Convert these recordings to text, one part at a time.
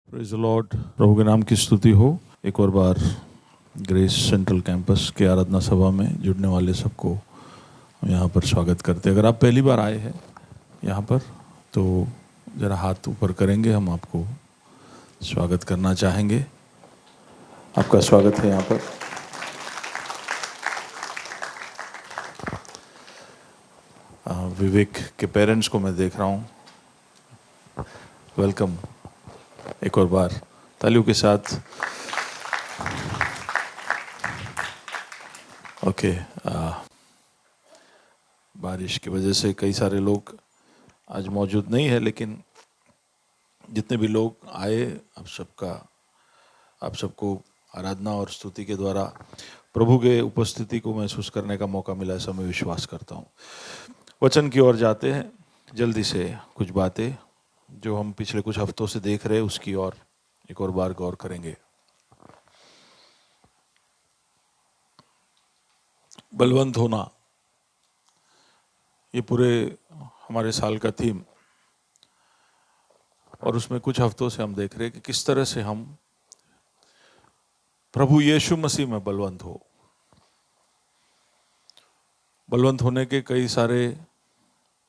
Praise the Lord. प्रभु के नाम की स्तुति हो। एक और बार ग्रेस सेंट्रल कैंपस के आराधना सभा में जुड़ने वाले सबको हम यहाँ पर स्वागत करते हैं। अगर आप पहली बार आए हैं यहाँ पर तो ज़रा हाथ ऊपर करेंगे, हम आपको स्वागत करना चाहेंगे। आपका स्वागत है यहाँ पर। विवेक के पेरेंट्स को मैं देख रहा हूँ। वेलकम एक और बार तालियों के साथ। ओके, बारिश की वजह से कई सारे लोग आज मौजूद नहीं है, लेकिन जितने भी लोग आए आप सबको आराधना और स्तुति के द्वारा प्रभु के उपस्थिति को महसूस करने का मौका मिला, ऐसा मैं विश्वास करता हूँ। वचन की ओर जाते हैं। जल्दी से कुछ बातें जो हम पिछले कुछ हफ्तों से देख रहे हैं उसकी ओर एक और बार गौर करेंगे। बलवंत होना, ये पूरे हमारे साल का थीम, और उसमें कुछ हफ्तों से हम देख रहे हैं कि किस तरह से हम प्रभु यीशु मसीह में बलवंत हो। बलवंत होने के कई सारे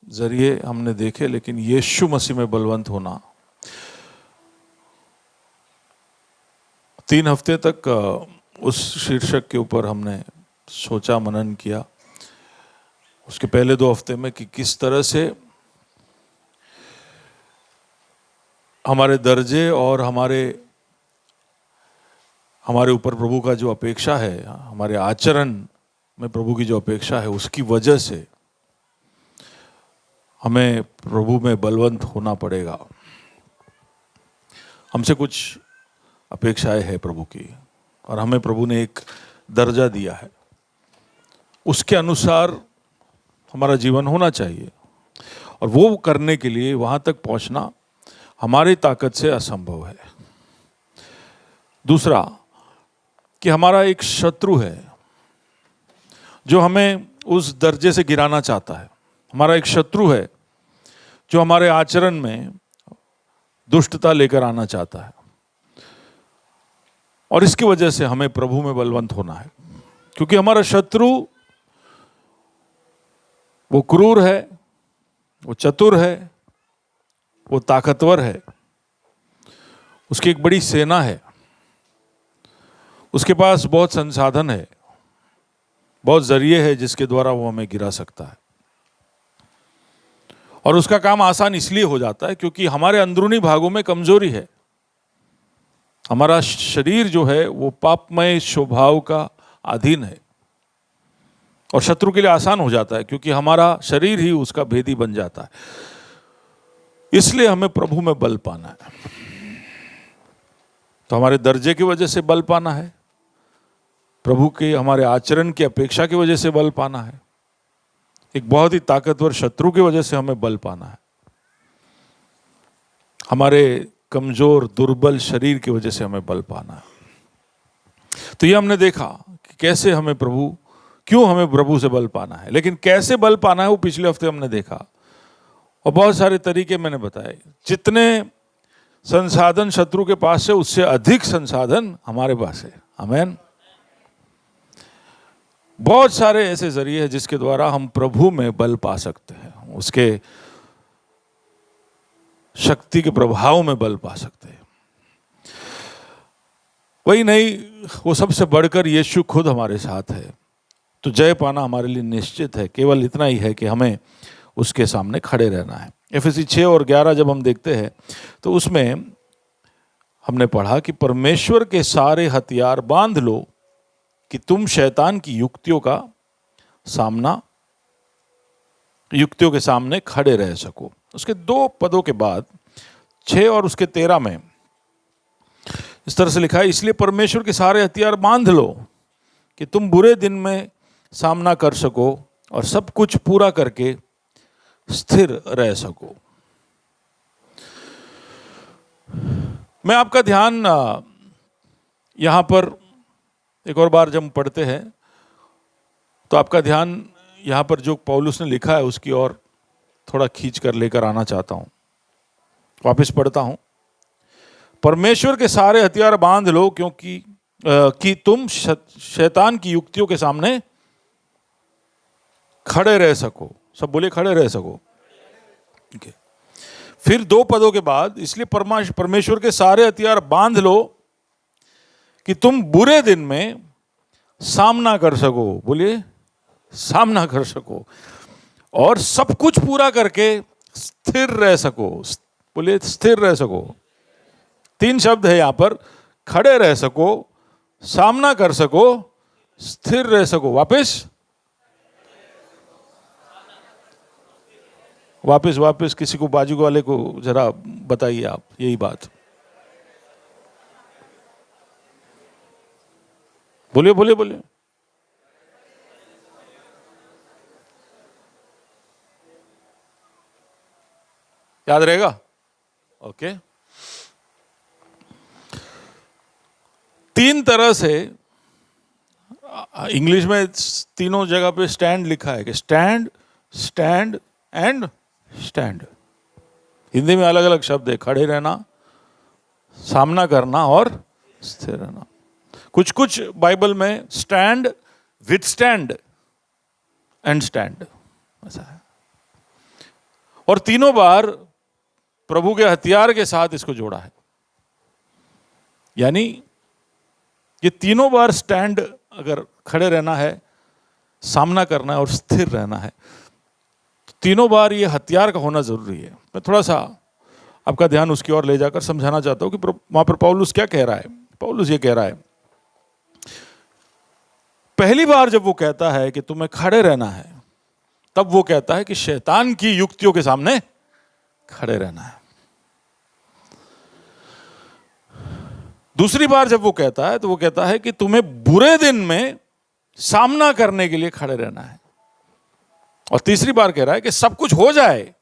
जरिए हमने देखे, लेकिन यीशु मसीह में बलवंत होना, 3 हफ्ते तक उस शीर्षक के ऊपर हमने सोचा, मनन किया। उसके पहले 2 हफ्ते में कि किस तरह से हमारे दर्जे और हमारे ऊपर प्रभु का जो अपेक्षा है, हमारे आचरण में प्रभु की जो अपेक्षा है, उसकी वजह से हमें प्रभु में बलवंत होना पड़ेगा। हमसे कुछ अपेक्षाएं हैं प्रभु की, और हमें प्रभु ने एक दर्जा दिया है, उसके अनुसार हमारा जीवन होना चाहिए। और वो करने के लिए वहाँ तक पहुँचना हमारी ताकत से असंभव है। दूसरा कि हमारा एक शत्रु है जो हमें उस दर्जे से गिराना चाहता है। हमारा एक शत्रु है जो हमारे आचरण में दुष्टता लेकर आना चाहता है, और इसकी वजह से हमें प्रभु में बलवंत होना है। क्योंकि हमारा शत्रु वो क्रूर है, वो चतुर है, वो ताकतवर है, उसकी एक बड़ी सेना है, उसके पास बहुत संसाधन है, बहुत जरिए है जिसके द्वारा वो हमें गिरा सकता है। और उसका काम आसान इसलिए हो जाता है क्योंकि हमारे अंदरूनी भागों में कमजोरी है। हमारा शरीर जो है वो पापमय स्वभाव का अधीन है, और शत्रु के लिए आसान हो जाता है क्योंकि हमारा शरीर ही उसका भेदी बन जाता है। इसलिए हमें प्रभु में बल पाना है। तो हमारे दर्जे की वजह से बल पाना है, प्रभु के हमारे आचरण की अपेक्षा की वजह से बल पाना है, एक बहुत ही ताकतवर शत्रु की वजह से हमें बल पाना है, हमारे कमजोर दुर्बल शरीर की वजह से हमें बल पाना है। तो ये हमने देखा कि कैसे क्यों हमें प्रभु से बल पाना है। लेकिन कैसे बल पाना है वो पिछले हफ्ते हमने देखा, और बहुत सारे तरीके मैंने बताए। जितने संसाधन शत्रु के पास है उससे अधिक संसाधन हमारे पास है। आमीन। बहुत सारे ऐसे जरिए हैं जिसके द्वारा हम प्रभु में बल पा सकते हैं, उसके शक्ति के प्रभाव में बल पा सकते हैं। वही नहीं, वो सबसे बढ़कर यीशु खुद हमारे साथ है, तो जय पाना हमारे लिए निश्चित है। केवल इतना ही है कि हमें उसके सामने खड़े रहना है। एफएसी 6 और 11 जब हम देखते हैं तो उसमें हमने पढ़ा कि परमेश्वर के सारे हथियार बांध लो कि तुम शैतान की युक्तियों के सामने खड़े रह सको। उसके 2 पदों के बाद 6 और उसके 13 में इस तरह से लिखा है, इसलिए परमेश्वर के सारे हथियार बांध लो कि तुम बुरे दिन में सामना कर सको और सब कुछ पूरा करके स्थिर रह सको। मैं आपका ध्यान यहां पर एक और बार जब पढ़ते हैं तो आपका ध्यान यहाँ पर जो पौलुस ने लिखा है उसकी ओर थोड़ा खींच कर लेकर आना चाहता हूँ। वापस पढ़ता हूँ। परमेश्वर के सारे हथियार बांध लो, क्योंकि कि तुम शैतान की युक्तियों के सामने खड़े रह सको। सब बोले खड़े रह सको। okay. फिर 2 पदों के बाद, इसलिए परमेश्वर के सारे हथियार बांध लो कि तुम बुरे दिन में सामना कर सको। बोलिए सामना कर सको, और सब कुछ पूरा करके स्थिर रह सको। बोलिए स्थिर रह सको। 3 शब्द है यहां पर, खड़े रह सको, सामना कर सको, स्थिर रह सको। वापस किसी को, बाजू वाले को जरा बताइए आप यही बात। बोलिए। याद रहेगा? ओके। 3 तरह से इंग्लिश में तीनों जगह पे स्टैंड लिखा है कि stand, stand and stand. Hindi में अलग अलग शब्द है, खड़े रहना, सामना करना और स्थिर रहना। कुछ बाइबल में स्टैंड, विथस्टैंड एंड स्टैंड ऐसा है। और तीनों बार प्रभु के हथियार के साथ इसको जोड़ा है। यानी ये तीनों बार स्टैंड, अगर खड़े रहना है, सामना करना है और स्थिर रहना है, तो तीनों बार ये हथियार का होना जरूरी है। मैं थोड़ा सा आपका ध्यान उसकी ओर ले जाकर समझाना चाहता हूं कि वहां पर पौलुस क्या कह रहा है। पौलुस ये कह रहा है, पहली बार जब वो कहता है कि तुम्हें खड़े रहना है, तब वो कहता है कि शैतान की युक्तियों के सामने खड़े रहना है। दूसरी बार जब वो कहता है, तो वो कहता है कि तुम्हें बुरे दिन में सामना करने के लिए खड़े रहना है। और तीसरी बार कह रहा है कि सब कुछ हो जाए,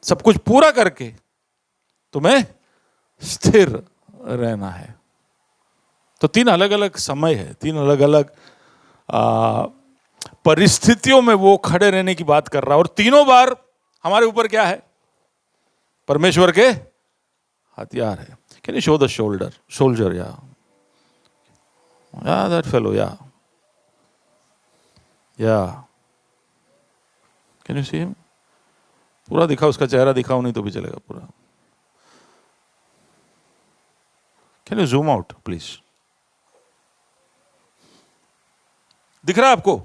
सब कुछ पूरा करके तुम्हें स्थिर रहना है। तो 3 अलग अलग समय है, 3 अलग अलग परिस्थितियों में वो खड़े रहने की बात कर रहा है। और तीनों बार हमारे ऊपर क्या है? परमेश्वर के हथियार है। Can you show the soldier? या दैट फेलो, या कैन यू सी हिम? पूरा दिखाओ, उसका चेहरा दिखाओ, नहीं तो भी चलेगा पूरा। Can you zoom out please? दिख रहा है आपको?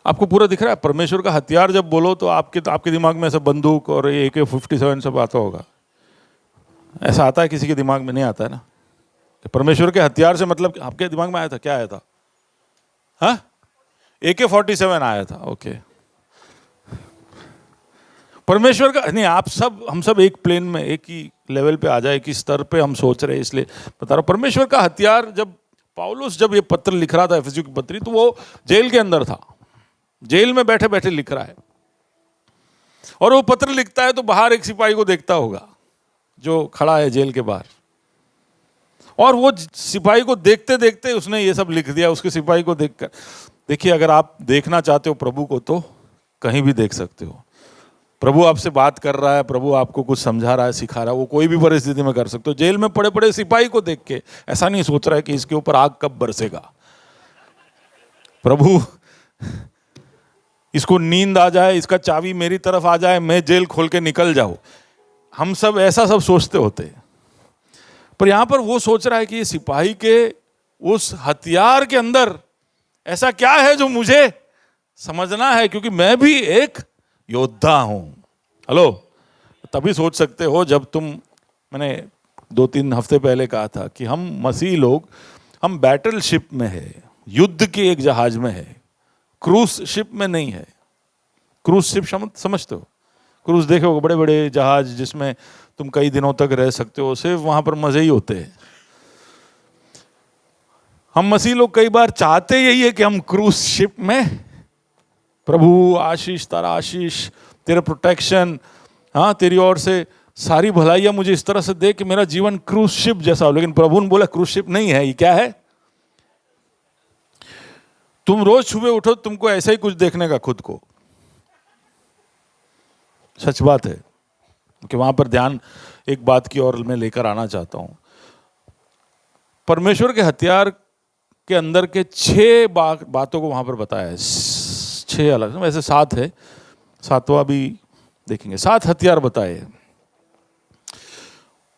आपको पूरा दिख रहा है? परमेश्वर का हथियार जब बोलो तो आपके दिमाग में ऐसा बंदूक और AK-47 सब आता होगा। ऐसा आता है? किसी के दिमाग में नहीं आता है ना। परमेश्वर के हथियार से मतलब आपके दिमाग में आया था? क्या आया था? हाँ, AK-47 आया था। ओके। परमेश्वर का नहीं, हम सब एक प्लेन में, एक ही लेवल पे आ जाए, एक ही स्तर पे हम सोच रहे हैं, इसलिए बता रहा हूं। परमेश्वर का हथियार, जब पौलुस जब ये पत्र लिख रहा था एफेसियों की पत्री, तो वो जेल के अंदर था, जेल में बैठे बैठे लिख रहा है। और वो पत्र लिखता है तो बाहर एक सिपाही को देखता होगा जो खड़ा है जेल के बाहर, और वो सिपाही को देखते देखते उसने ये सब लिख दिया। उसके सिपाही को देखकर, देखिए, अगर आप देखना चाहते हो प्रभु को तो कहीं भी देख सकते हो। प्रभु आपसे बात कर रहा है, प्रभु आपको कुछ समझा रहा है, सिखा रहा है, वो कोई भी परिस्थिति में कर सकते हो। जेल में पड़े पड़े सिपाही को देख के ऐसा नहीं सोच रहा है कि इसके ऊपर आग कब बरसेगा। प्रभु, इसको नींद आ जाए, इसका चाबी मेरी तरफ आ जाए, मैं जेल खोल के निकल जाऊं। हम सब ऐसा सब सोचते होते, पर यहां पर वो सोच रहा है कि ये सिपाही के उस हथियार के अंदर ऐसा क्या है जो मुझे समझना है, क्योंकि मैं भी एक योद्धा हूं। हेलो, तभी सोच सकते हो जब मैंने 2-3 हफ्ते पहले कहा था कि हम मसीह लोग, हम बैटल शिप में है, युद्ध के एक जहाज में है, क्रूज शिप में नहीं है। क्रूज शिप समझते हो? क्रूज देखे हो, बड़े बड़े जहाज जिसमें तुम कई दिनों तक रह सकते हो, सिर्फ वहां पर मजे ही होते हैं। हम मसीह लोग कई बार चाहते यही है कि हम क्रूज शिप में, प्रभु आशीष, तारा आशीष, तेरे प्रोटेक्शन, हाँ, तेरी ओर से सारी भलाइयां मुझे इस तरह से दे कि मेरा जीवन क्रूज शिप जैसा हो। लेकिन प्रभु ने बोला क्रूज शिप नहीं है, ये क्या है? तुम रोज सुबह उठो, तुमको ऐसा ही कुछ देखने का खुद को। सच बात है कि वहां पर ध्यान एक बात की ओर मैं लेकर आना चाहता हूं। परमेश्वर के हथियार के अंदर के 6 बातों को वहां पर बताया है, 6 अलग, वैसे 7 है, 7वां भी देखेंगे। 7 हथियार बताए हैं।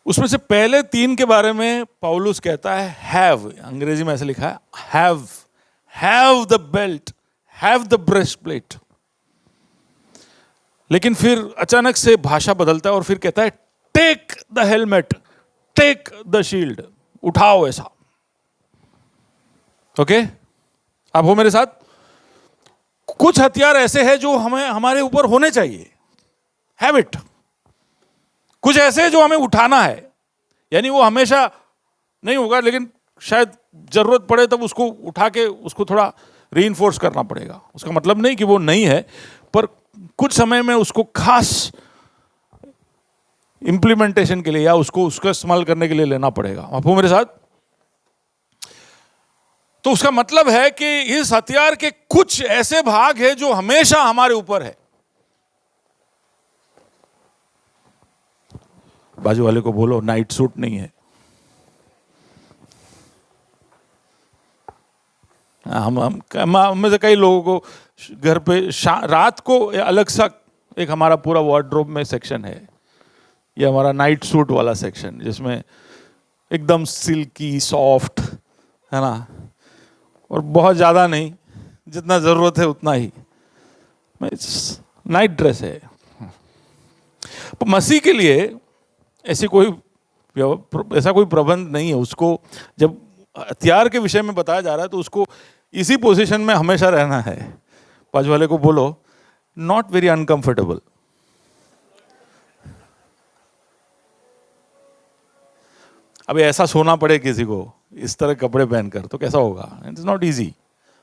उसमें से पहले 3 के बारे में पौलुस कहता है हैव, अंग्रेजी में ऐसे लिखा है have the belt, have the breast plate. लेकिन फिर अचानक से भाषा बदलता है और फिर कहता है take the helmet, take the shield, उठाओ ऐसा। ओके, आप हो मेरे साथ? कुछ हथियार ऐसे हैं जो हमें हमारे ऊपर होने चाहिए, हैव इट। कुछ ऐसे जो हमें उठाना है, यानी वो हमेशा नहीं होगा, लेकिन शायद जरूरत पड़े तब उसको उठा के उसको थोड़ा रीइंफोर्स करना पड़ेगा। उसका मतलब नहीं कि वो नहीं है, पर कुछ समय में उसको खास इंप्लीमेंटेशन के लिए या उसको इस्तेमाल करने के लिए लेना पड़ेगा। आप हो मेरे साथ? तो उसका मतलब है कि इस हथियार के कुछ ऐसे भाग हैं जो हमेशा हमारे ऊपर है। बाजू वाले को बोलो नाइट सूट नहीं है। हम में से कई लोगों को घर पे रात को अलग सा एक हमारा पूरा वार्डरोब में सेक्शन है, ये हमारा नाइट सूट वाला सेक्शन, जिसमें एकदम सिल्की सॉफ्ट है ना, और बहुत ज़्यादा नहीं, जितना ज़रूरत है उतना ही नाइट ड्रेस है। मसीह के लिए ऐसा कोई प्रबंध नहीं है। उसको जब हथियार के विषय में बताया जा रहा है तो उसको इसी पोजीशन में हमेशा रहना है। पांच वाले को बोलो नॉट वेरी अनकंफर्टेबल। अब ऐसा सोना पड़े किसी को इस तरह कपड़े पहनकर तो कैसा होगा? It's not easy.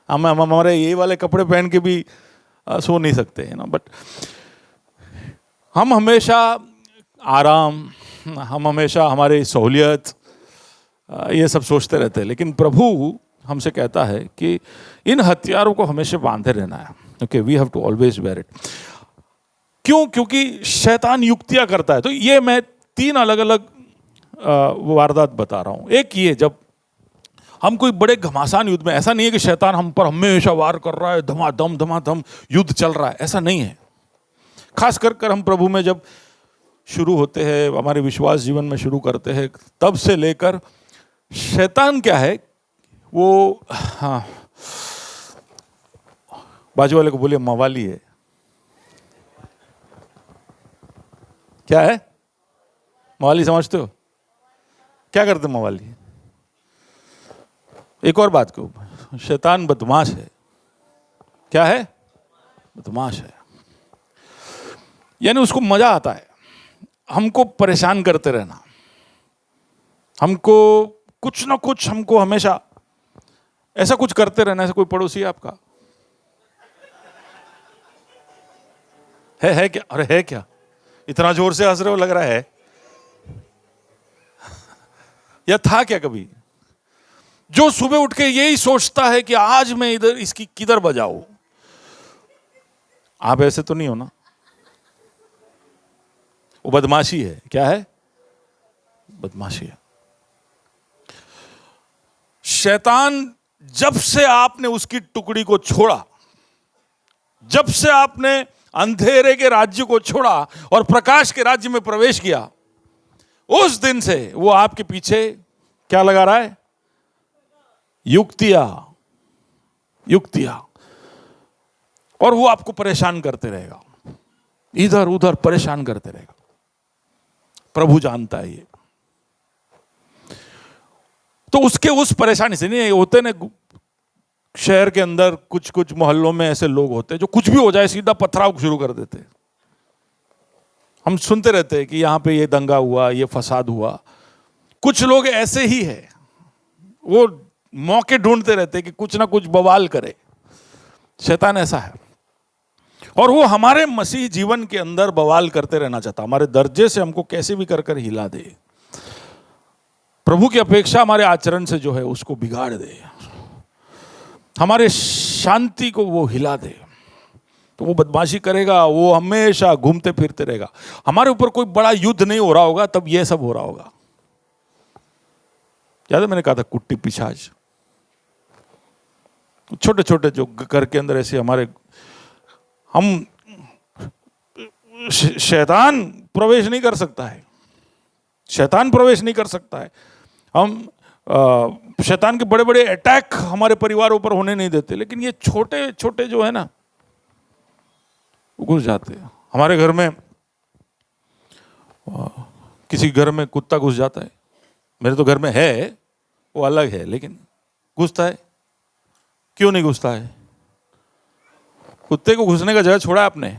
हम हमारे ये वाले कपड़े पहन के भी सो नहीं सकते है ना। बट हम हमेशा आराम, हम हमेशा हमारी सहूलियत, ये सब सोचते रहते हैं। लेकिन प्रभु हमसे कहता है कि इन हथियारों को हमेशा बांधे रहना है। Okay, we have to always wear it. क्यों? क्योंकि शैतान युक्तियां करता है। तो ये मैं 3 अलग अलग वारदात बता रहा हूं। एक ये, जब हम कोई बड़े घमासान युद्ध में, ऐसा नहीं है कि शैतान हम पर हमेशा वार कर रहा है, धमाधम युद्ध चल रहा है, ऐसा नहीं है। खास कर हम प्रभु में जब शुरू होते हैं, हमारे विश्वास जीवन में शुरू करते हैं, तब से लेकर शैतान क्या है वो, हाँ, बाजू वाले को बोलिए मवाली है। क्या है मवाली? समझते हो क्या करते मवाली? एक और बात को, शैतान बदमाश है। क्या है? बदमाश है। यानी उसको मजा आता है हमको परेशान करते रहना, हमको कुछ ना कुछ, हमको हमेशा ऐसा कुछ करते रहना। ऐसा कोई पड़ोसी है आपका? है क्या? अरे है क्या? इतना जोर से हंस रहे हो, लग रहा है। या था क्या कभी जो सुबह उठ के यही सोचता है कि आज मैं इधर इसकी किधर बजाऊं? आप ऐसे तो नहीं हो ना? वो बदमाशी है। क्या है? बदमाशी है। शैतान जब से आपने उसकी टुकड़ी को छोड़ा, जब से आपने अंधेरे के राज्य को छोड़ा और प्रकाश के राज्य में प्रवेश किया, उस दिन से वो आपके पीछे क्या लगा रहा है? युक्तियां। और वो आपको परेशान करते रहेगा, इधर उधर परेशान करते रहेगा। प्रभु जानता है ये। तो उसके उस परेशानी से नहीं होते ना, शहर के अंदर कुछ मोहल्लों में ऐसे लोग होते हैं जो कुछ भी हो जाए सीधा पथराव शुरू कर देते हैं। हम सुनते रहते हैं कि यहां पे ये दंगा हुआ, ये फसाद हुआ। कुछ लोग ऐसे ही है, वो मौके ढूंढते रहते हैं कि कुछ ना कुछ बवाल करे। शैतान ऐसा है, और वो हमारे मसीह जीवन के अंदर बवाल करते रहना चाहता, हमारे दर्जे से हमको कैसे भी कर हिला दे। प्रभु की अपेक्षा हमारे आचरण से जो है उसको बिगाड़ दे, हमारे शांति को वो हिला दे। तो वो बदमाशी करेगा, वो हमेशा घूमते फिरते रहेगा। हमारे ऊपर कोई बड़ा युद्ध नहीं हो रहा होगा तब ये सब हो रहा होगा। याद है मैंने कहा था कुट्टी पिशाच, छोटे छोटे जो घर के अंदर ऐसे हमारे, हम शैतान प्रवेश नहीं कर सकता है, शैतान प्रवेश नहीं कर सकता है। हम शैतान के बड़े बड़े अटैक हमारे परिवारों पर होने नहीं देते, लेकिन ये छोटे छोटे जो है ना घुस जाते हैं। हमारे घर में किसी घर में कुत्ता घुस जाता है, मेरे तो घर में है, वो अलग है, लेकिन घुसता है। क्यों नहीं घुसता है? कुत्ते को घुसने का जगह छोड़ा आपने।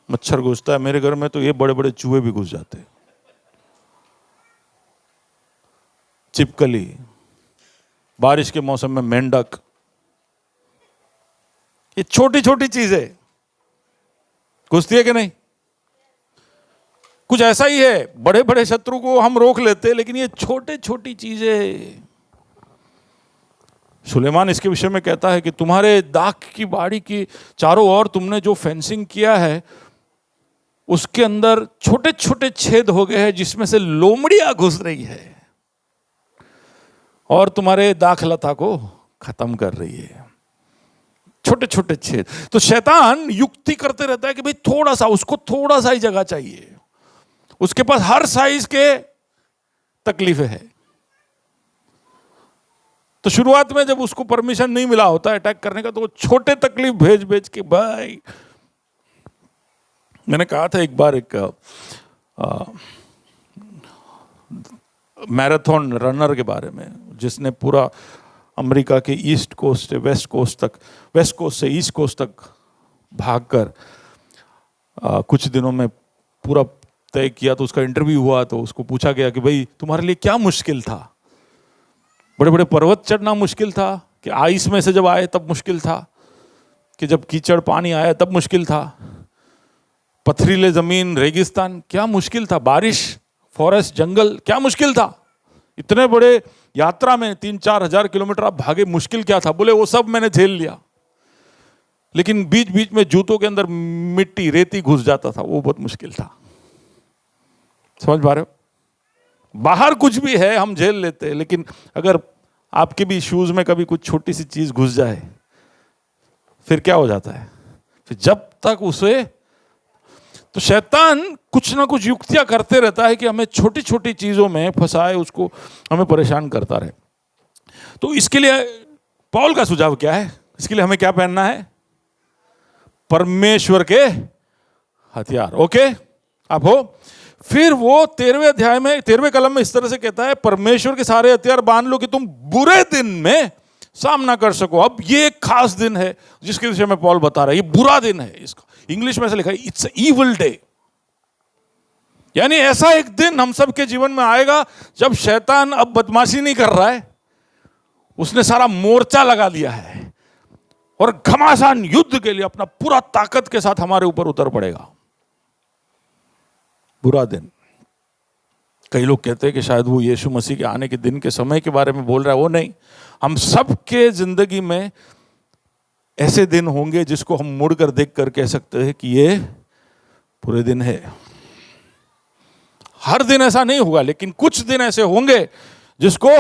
मच्छर घुसता है, मेरे घर में तो ये बड़े बड़े चूहे भी घुस जाते हैं, छिपकली, बारिश के मौसम में मेंढक, ये छोटी छोटी चीजें घुसती है कि नहीं? कुछ ऐसा ही है, बड़े बड़े शत्रु को हम रोक लेते हैं, लेकिन ये छोटे छोटी चीजें। सुलेमान इसके विषय में कहता है कि तुम्हारे दाख की बाड़ी की चारों ओर तुमने जो फेंसिंग किया है उसके अंदर छोटे छोटे छेद हो गए हैं जिसमें से लोमड़ियां घुस रही है और तुम्हारे दाख लता को खत्म कर रही है। छोटे छोटे छेद। तो शैतान युक्ति करते रहता है कि भाई थोड़ा सा, उसको थोड़ा सा ही जगह चाहिए, उसके पास हर साइज के तकलीफें है। तो शुरुआत में जब उसको परमिशन नहीं मिला होता अटैक करने का, तो वो छोटे तकलीफ भेज भेज के भाई। मैंने कहा था एक बार एक मैराथन रनर के बारे में, जिसने पूरा अमेरिका के ईस्ट कोस्ट से वेस्ट कोस्ट तक, वेस्ट कोस्ट से ईस्ट कोस्ट तक भागकर कुछ दिनों में पूरा तय किया। तो उसका इंटरव्यू हुआ तो उसको पूछा गया कि भाई तुम्हारे लिए क्या मुश्किल था? बड़े बड़े पर्वत चढ़ना मुश्किल था, कि आइस में से जब आए तब मुश्किल था, कि जब कीचड़ पानी आया तब मुश्किल था, पथरीले जमीन रेगिस्तान क्या मुश्किल था, बारिश, फॉरेस्ट, जंगल क्या मुश्किल था? इतने बड़े यात्रा में 3-4 हजार किलोमीटर आप भागे, मुश्किल क्या था? बोले वो सब मैंने झेल लिया, लेकिन बीच बीच में जूतों के अंदर मिट्टी रेती घुस जाता था, वो बहुत मुश्किल था। समझ पा रहे हो? बाहर कुछ भी है हम झेल लेते हैं, लेकिन अगर आपके भी शूज में कभी कुछ छोटी सी चीज घुस जाए फिर क्या हो जाता है? फिर जब तक उसे, तो शैतान कुछ ना कुछ युक्तियां करते रहता है कि हमें छोटी छोटी चीजों में फंसाए, उसको हमें परेशान करता रहे। तो इसके लिए पौल का सुझाव क्या है? इसके लिए हमें क्या पहनना है? परमेश्वर के हथियार। ओके, आप हो? फिर वो 13वें अध्याय में, 13वें कलम में इस तरह से कहता है, परमेश्वर के सारे हथियार बांध लो कि तुम बुरे दिन में सामना कर सको। अब ये एक खास दिन है जिसके विषय में पौल बता रहा है, ये बुरा दिन है। इसका इंग्लिश में ऐसे लिखा है, इट्स इविल डे। यानी ऐसा एक दिन हम सबके जीवन में आएगा जब शैतान अब बदमाशी नहीं कर रहा है, उसने सारा मोर्चा लगा दिया है और घमासान युद्ध के लिए अपना पूरा ताकत के साथ हमारे ऊपर उतर पड़ेगा। बुरा दिन। कई लोग कहते हैं कि शायद वो यीशु मसीह के आने के दिन के समय के बारे में बोल रहा है। वो नहीं, हम सबके जिंदगी में ऐसे दिन होंगे जिसको हम मुड़कर देख कर कह सकते हैं कि ये बुरे दिन है। हर दिन ऐसा नहीं होगा, लेकिन कुछ दिन ऐसे होंगे जिसको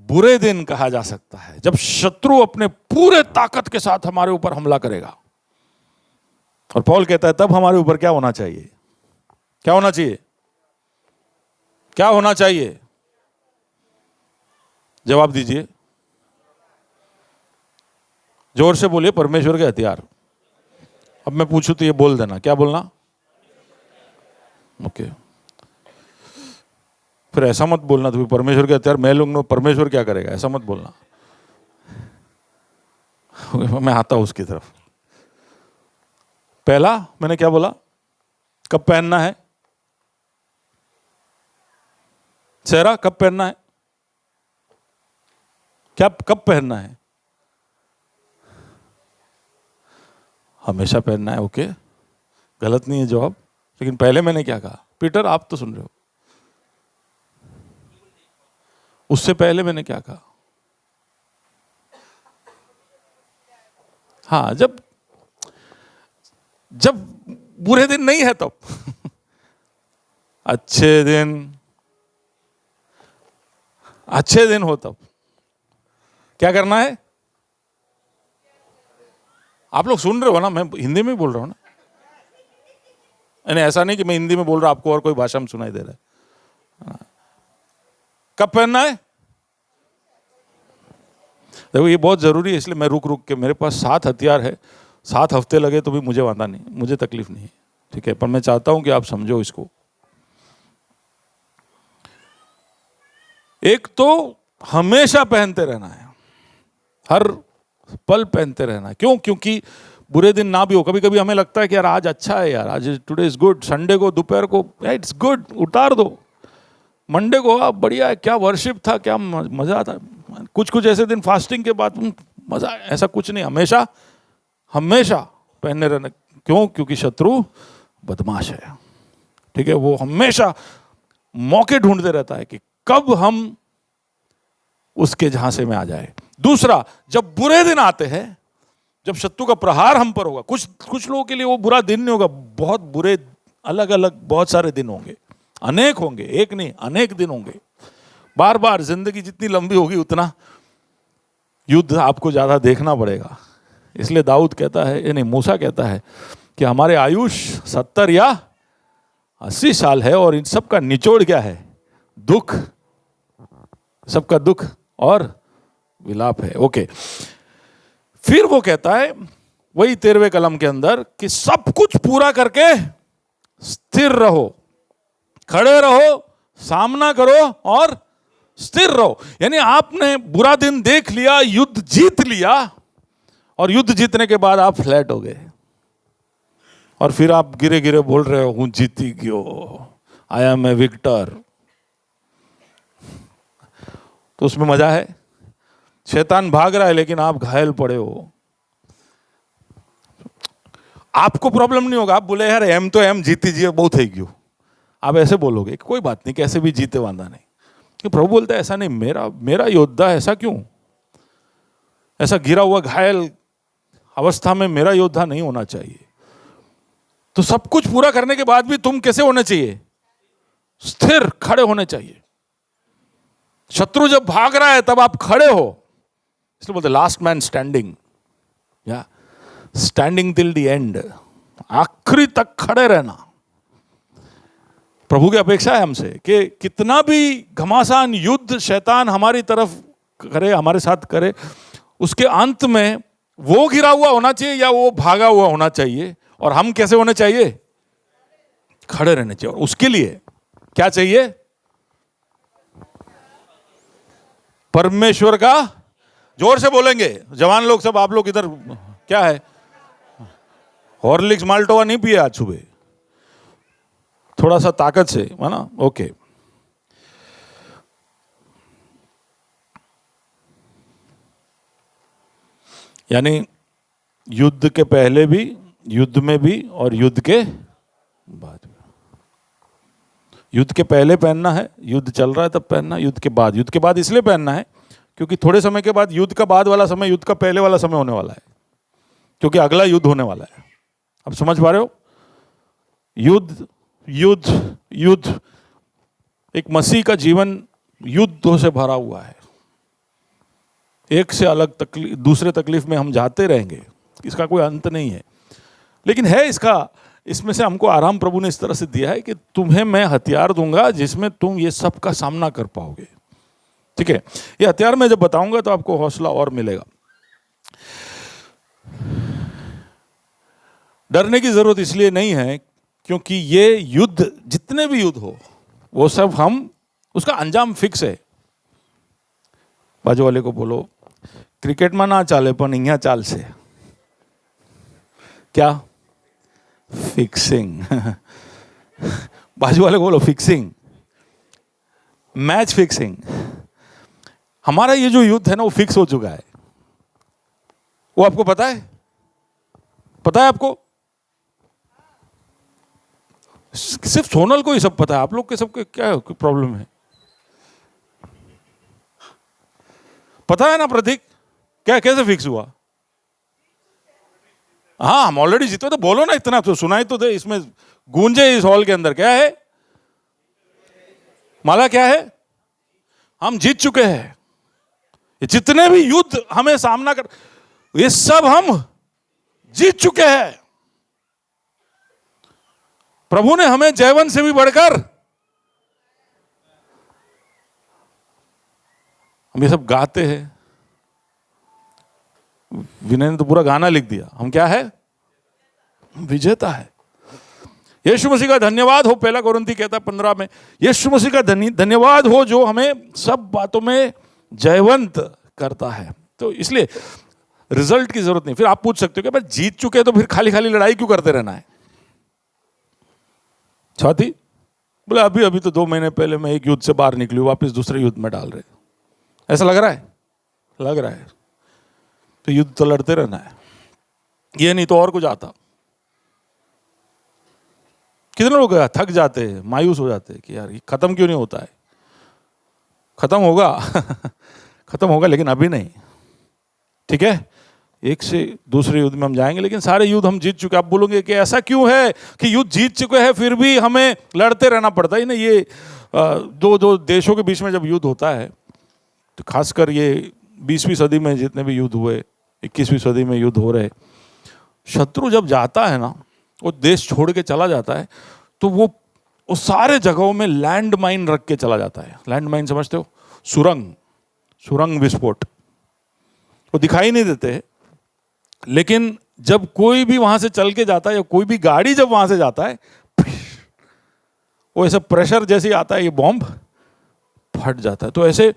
बुरे दिन कहा जा सकता है, जब शत्रु अपने पूरे ताकत के साथ हमारे ऊपर हमला करेगा। और पौल कहता है तब हमारे ऊपर क्या होना चाहिए? क्या होना चाहिए? क्या होना चाहिए? जवाब दीजिए, जोर से बोलिए। परमेश्वर के हथियार। अब मैं पूछूं तो ये बोल देना, क्या बोलना? ओके। फिर ऐसा मत बोलना तो परमेश्वर के हथियार मैं लूंगा, परमेश्वर क्या करेगा, ऐसा मत बोलना। मैं आता हूं उसकी तरफ। पहला मैंने क्या बोला? कब पहनना है? सेहरा कब पहनना है? क्या कब पहनना है? हमेशा पहनना है। ओके, गलत नहीं है जवाब, लेकिन पहले मैंने क्या कहा? पीटर आप तो सुन रहे हो, उससे पहले मैंने क्या कहा? हाँ, जब जब बुरे दिन नहीं है तब अच्छे दिन हो तब क्या करना है? आप लोग सुन रहे हो ना, मैं हिंदी में बोल रहा हूं ना, यानी ऐसा नहीं कि मैं हिंदी में बोल रहा आपको और कोई भाषा में सुनाई दे रहा है। कब पहनना है? देखो ये बहुत जरूरी है, इसलिए मैं रुक रुक के, मेरे पास 7 हथियार है, 7 हफ्ते लगे तो भी मुझे वादा नहीं, मुझे तकलीफ नहीं है, ठीक है, पर मैं चाहता हूं कि आप समझो इसको। एक तो हमेशा पहनते रहना है, हर पल पहनते रहना है। क्यों? क्योंकि बुरे दिन ना भी हो, कभी कभी हमें लगता है कि यार आज अच्छा है, यार आज टुडे इज गुड, संडे को दोपहर को इट्स गुड, उतार दो, मंडे को आप बढ़िया है, क्या वर्शिप था, क्या मजा आता। कुछ ऐसे दिन फास्टिंग के बाद मजा, ऐसा कुछ नहीं, हमेशा हमेशा पहनने रहना। क्यों? क्योंकि शत्रु बदमाश है, ठीक है, वो हमेशा मौके ढूंढते रहता है कि कब हम उसके झांसे में आ जाए। दूसरा, जब बुरे दिन आते हैं, जब शत्रु का प्रहार हम पर होगा, कुछ लोगों के लिए वो बुरा दिन नहीं होगा, बहुत बुरे अलग अलग बहुत सारे दिन होंगे, अनेक होंगे, एक नहीं अनेक दिन होंगे, बार बार। जिंदगी जितनी लंबी होगी उतना युद्ध आपको ज्यादा देखना पड़ेगा। इसलिए दाऊद कहता है, यानी मूसा कहता है कि हमारे आयुष 70 या 80 साल है और इन सब का निचोड़ क्या है? दुख, सबका दुख और विलाप है। ओके, फिर वो कहता है वही 13वें कलम के अंदर कि सब कुछ पूरा करके स्थिर रहो, खड़े रहो, सामना करो और स्थिर रहो। यानी आपने बुरा दिन देख लिया, युद्ध जीत लिया, और युद्ध जीतने के बाद आप फ्लैट हो गए और फिर आप गिरे गिरे बोल रहे हो, हूं जीती गयो, आई एम ए विक्टर। तो उसमें मजा है? शैतान भाग रहा है लेकिन आप घायल पड़े हो। आपको प्रॉब्लम नहीं होगा, आप बोले यार एम तो एम जीती जी बहुत है क्यों, आप ऐसे बोलोगे कोई बात नहीं, कैसे भी जीते वादा नहीं। कि प्रभु बोलता है ऐसा नहीं, मेरा योद्धा ऐसा क्यों, ऐसा गिरा हुआ घायल अवस्था में मेरा योद्धा नहीं होना चाहिए। तो सब कुछ पूरा करने के बाद भी तुम कैसे होने चाहिए? स्थिर, खड़े होने चाहिए। शत्रु जब भाग रहा है तब आप खड़े हो, इसलिए बोलते लास्ट मैन स्टैंडिंग, या स्टैंडिंग टिल द एंड, आखिरी तक खड़े रहना। प्रभु की अपेक्षा है हमसे कि कितना भी घमासान युद्ध शैतान हमारी तरफ करे, हमारे साथ करे, उसके अंत में वो गिरा हुआ होना चाहिए या वो भागा हुआ होना चाहिए, और हम कैसे होने चाहिए? खड़े रहने चाहिए। और उसके लिए क्या चाहिए? परमेश्वर का, जोर से बोलेंगे जवान लोग सब, आप लोग इधर क्या है, हॉर्लिक्स माल्टोवा नहीं पिए आज सुबह, थोड़ा सा ताकत से, है ना? ओके, यानी युद्ध के पहले भी, युद्ध में भी, और युद्ध के बाद भी। युद्ध के पहले पहनना है, युद्ध चल रहा है तब पहनना, युद्ध के बाद इसलिए पहनना है क्योंकि थोड़े समय के बाद युद्ध का बाद वाला समय युद्ध का पहले वाला समय होने वाला है, क्योंकि अगला युद्ध होने वाला है। अब समझ पा रहे हो? युद्ध युद्ध युद्ध, एक मसीह का जीवन युद्धों से भरा हुआ है। एक से अलग तकलीफ, दूसरे तकलीफ में हम जाते रहेंगे, इसका कोई अंत नहीं है। लेकिन है इसमें से हमको आराम प्रभु ने इस तरह से दिया है कि तुम्हें मैं हथियार दूंगा जिसमें तुम ये सब का सामना कर पाओगे, ठीक है? ये हथियार मैं जब बताऊंगा तो आपको हौसला और मिलेगा। डरने की जरूरत इसलिए नहीं है क्योंकि ये युद्ध, जितने भी युद्ध हो, वो सब हम, उसका अंजाम फिक्स है। बाजू वाले को बोलो क्रिकेट में ना चाले पण અહીંયા ચાલશે, क्या? फिक्सिंग। बाजू वाले को बोलो फिक्सिंग, मैच फिक्सिंग। हमारा ये जो युद्ध है ना वो फिक्स हो चुका है। वो आपको पता है? पता है आपको? सिर्फ सोनल को ही सब पता है, आप लोग के सबके क्या प्रॉब्लम है? पता है ना प्रतीक, क्या कैसे फिक्स हुआ? हाँ, हम ऑलरेडी जीते, तो बोलो ना, इतना तो सुनाई तो दे, इसमें गूंजे इस हॉल के अंदर। क्या है माला? क्या है? हम जीत चुके हैं। जितने भी युद्ध हमें सामना कर, ये सब हम जीत चुके हैं। प्रभु ने हमें जयवंत से भी बढ़कर, हम ये सब गाते हैं। विनय ने तो पूरा गाना लिख दिया। हम क्या है? विजेता है। यीशु मसीह का धन्यवाद हो, पहला कोरिन्थी कहता 15 में, यीशु मसीह का धन्यवाद हो जो हमें सब बातों में जयवंत करता है। तो इसलिए रिजल्ट की जरूरत नहीं। फिर आप पूछ सकते हो कि भाई जीत चुके हैं तो फिर खाली खाली लड़ाई क्यों करते रहना है? छाती बोले अभी अभी तो 2 महीने पहले मैं एक युद्ध से बाहर निकली, वापस दूसरे युद्ध में डाल रहे। ऐसा लग रहा है? लग रहा है। तो युद्ध तो लड़ते रहना है, ये नहीं तो और कुछ आता। कितने लोग थक जाते हैं, मायूस हो जाते हैं कि यार ये खत्म क्यों नहीं होता है। खत्म होगा खत्म होगा, लेकिन अभी नहीं। ठीक है, एक से दूसरे युद्ध में हम जाएंगे, लेकिन सारे युद्ध हम जीत चुके। आप बोलोगे कि ऐसा क्यों है कि युद्ध जीत चुके हैं फिर भी हमें लड़ते रहना पड़ता है? नहीं, ये दो देशों के बीच में जब युद्ध होता है, तो खासकर ये 20वीं सदी में जितने भी युद्ध हुए, 21वीं सदी में युद्ध हो रहे, शत्रु जब जाता है ना, वो देश छोड़ के चला जाता है, तो वो सारे जगहों में लैंड माइन रख के चला जाता है। लैंड माइन समझते हो? सुरंग विस्फोट। वो दिखाई नहीं देते, लेकिन जब कोई भी वहां से चल के जाता है या कोई भी गाड़ी जब वहां से जाता है, वो ऐसा प्रेशर जैसे आता है, ये बॉम्ब फट जाता है। तो ऐसे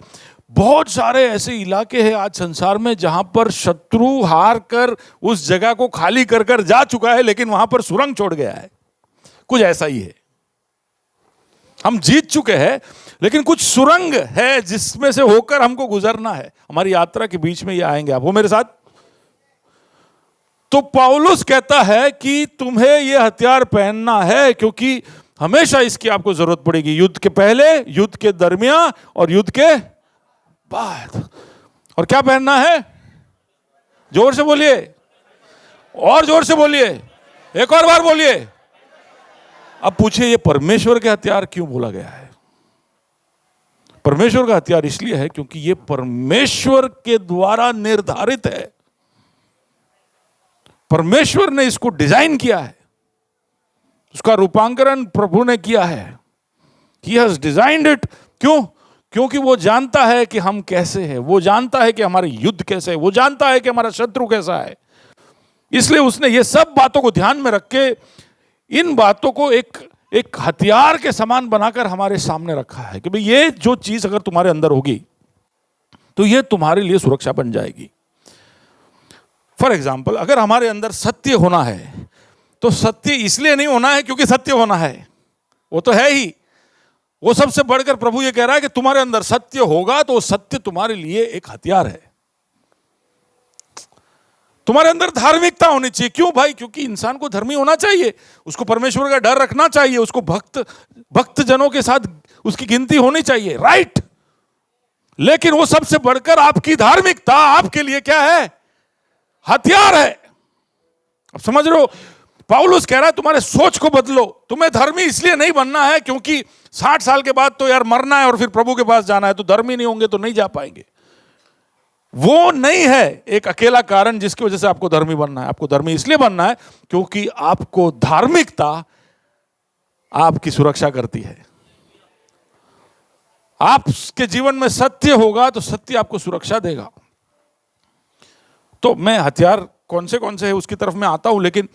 बहुत सारे ऐसे इलाके हैं आज संसार में जहां पर शत्रु हार कर उस जगह को खाली कर कर जा चुका है, लेकिन वहां पर सुरंग छोड़ गया है। कुछ ऐसा ही है, हम जीत चुके हैं लेकिन कुछ सुरंग है जिसमें से होकर हमको गुजरना है। हमारी यात्रा के बीच में ये आएंगे। आप हो मेरे साथ? तो पौलुस कहता है कि तुम्हें यह हथियार पहनना है, क्योंकि हमेशा इसकी आपको जरूरत पड़ेगी, युद्ध के पहले, युद्ध के दरमियान और युद्ध के बाद। और क्या पहनना है? जोर से बोलिए, और जोर से बोलिए, एक और बार बोलिए। अब पूछिए ये परमेश्वर के हथियार क्यों बोला गया है? परमेश्वर का हथियार इसलिए है क्योंकि ये परमेश्वर के द्वारा निर्धारित है। परमेश्वर ने इसको डिजाइन किया है, उसका रूपांतरण प्रभु ने किया है। He has designed it। क्यों? क्योंकि वो जानता है कि हम कैसे हैं, वो जानता है कि हमारे युद्ध कैसे है, वो जानता है कि हमारा शत्रु कैसा है। इसलिए उसने ये सब बातों को ध्यान में रख के इन बातों को एक हथियार के समान बनाकर हमारे सामने रखा है कि भाई ये जो चीज अगर तुम्हारे अंदर होगी तो ये तुम्हारे लिए सुरक्षा बन जाएगी। फॉर एग्जाम्पल, अगर हमारे अंदर सत्य होना है तो सत्य इसलिए नहीं होना है क्योंकि सत्य होना है, वो तो है ही। वो सबसे बढ़कर प्रभु ये कह रहा है कि तुम्हारे अंदर सत्य होगा तो सत्य तुम्हारे लिए एक हथियार है। तुम्हारे अंदर धार्मिकता होनी चाहिए। क्यों भाई? क्योंकि इंसान को धर्मी होना चाहिए, उसको परमेश्वर का डर रखना चाहिए, उसको भक्त जनों के साथ उसकी गिनती होनी चाहिए, राइट। लेकिन वो सबसे बढ़कर आपकी धार्मिकता आपके लिए क्या है? हथियार है। अब समझ रहे हो? पौलुस कह रहा है तुम्हारे सोच को बदलो। तुम्हें धर्मी इसलिए नहीं बनना है क्योंकि 60 साल के बाद तो यार मरना है और फिर प्रभु के पास जाना है, तो धर्मी नहीं होंगे तो नहीं जा पाएंगे। वो नहीं है एक अकेला कारण जिसकी वजह से आपको धर्मी बनना है। आपको धर्मी इसलिए बनना है क्योंकि आपको धार्मिकता आपकी सुरक्षा करती है। आपके जीवन में सत्य होगा तो सत्य आपको सुरक्षा देगा। तो मैं हथियार कौन से है उसकी तरफ मैं आता हूं, लेकिन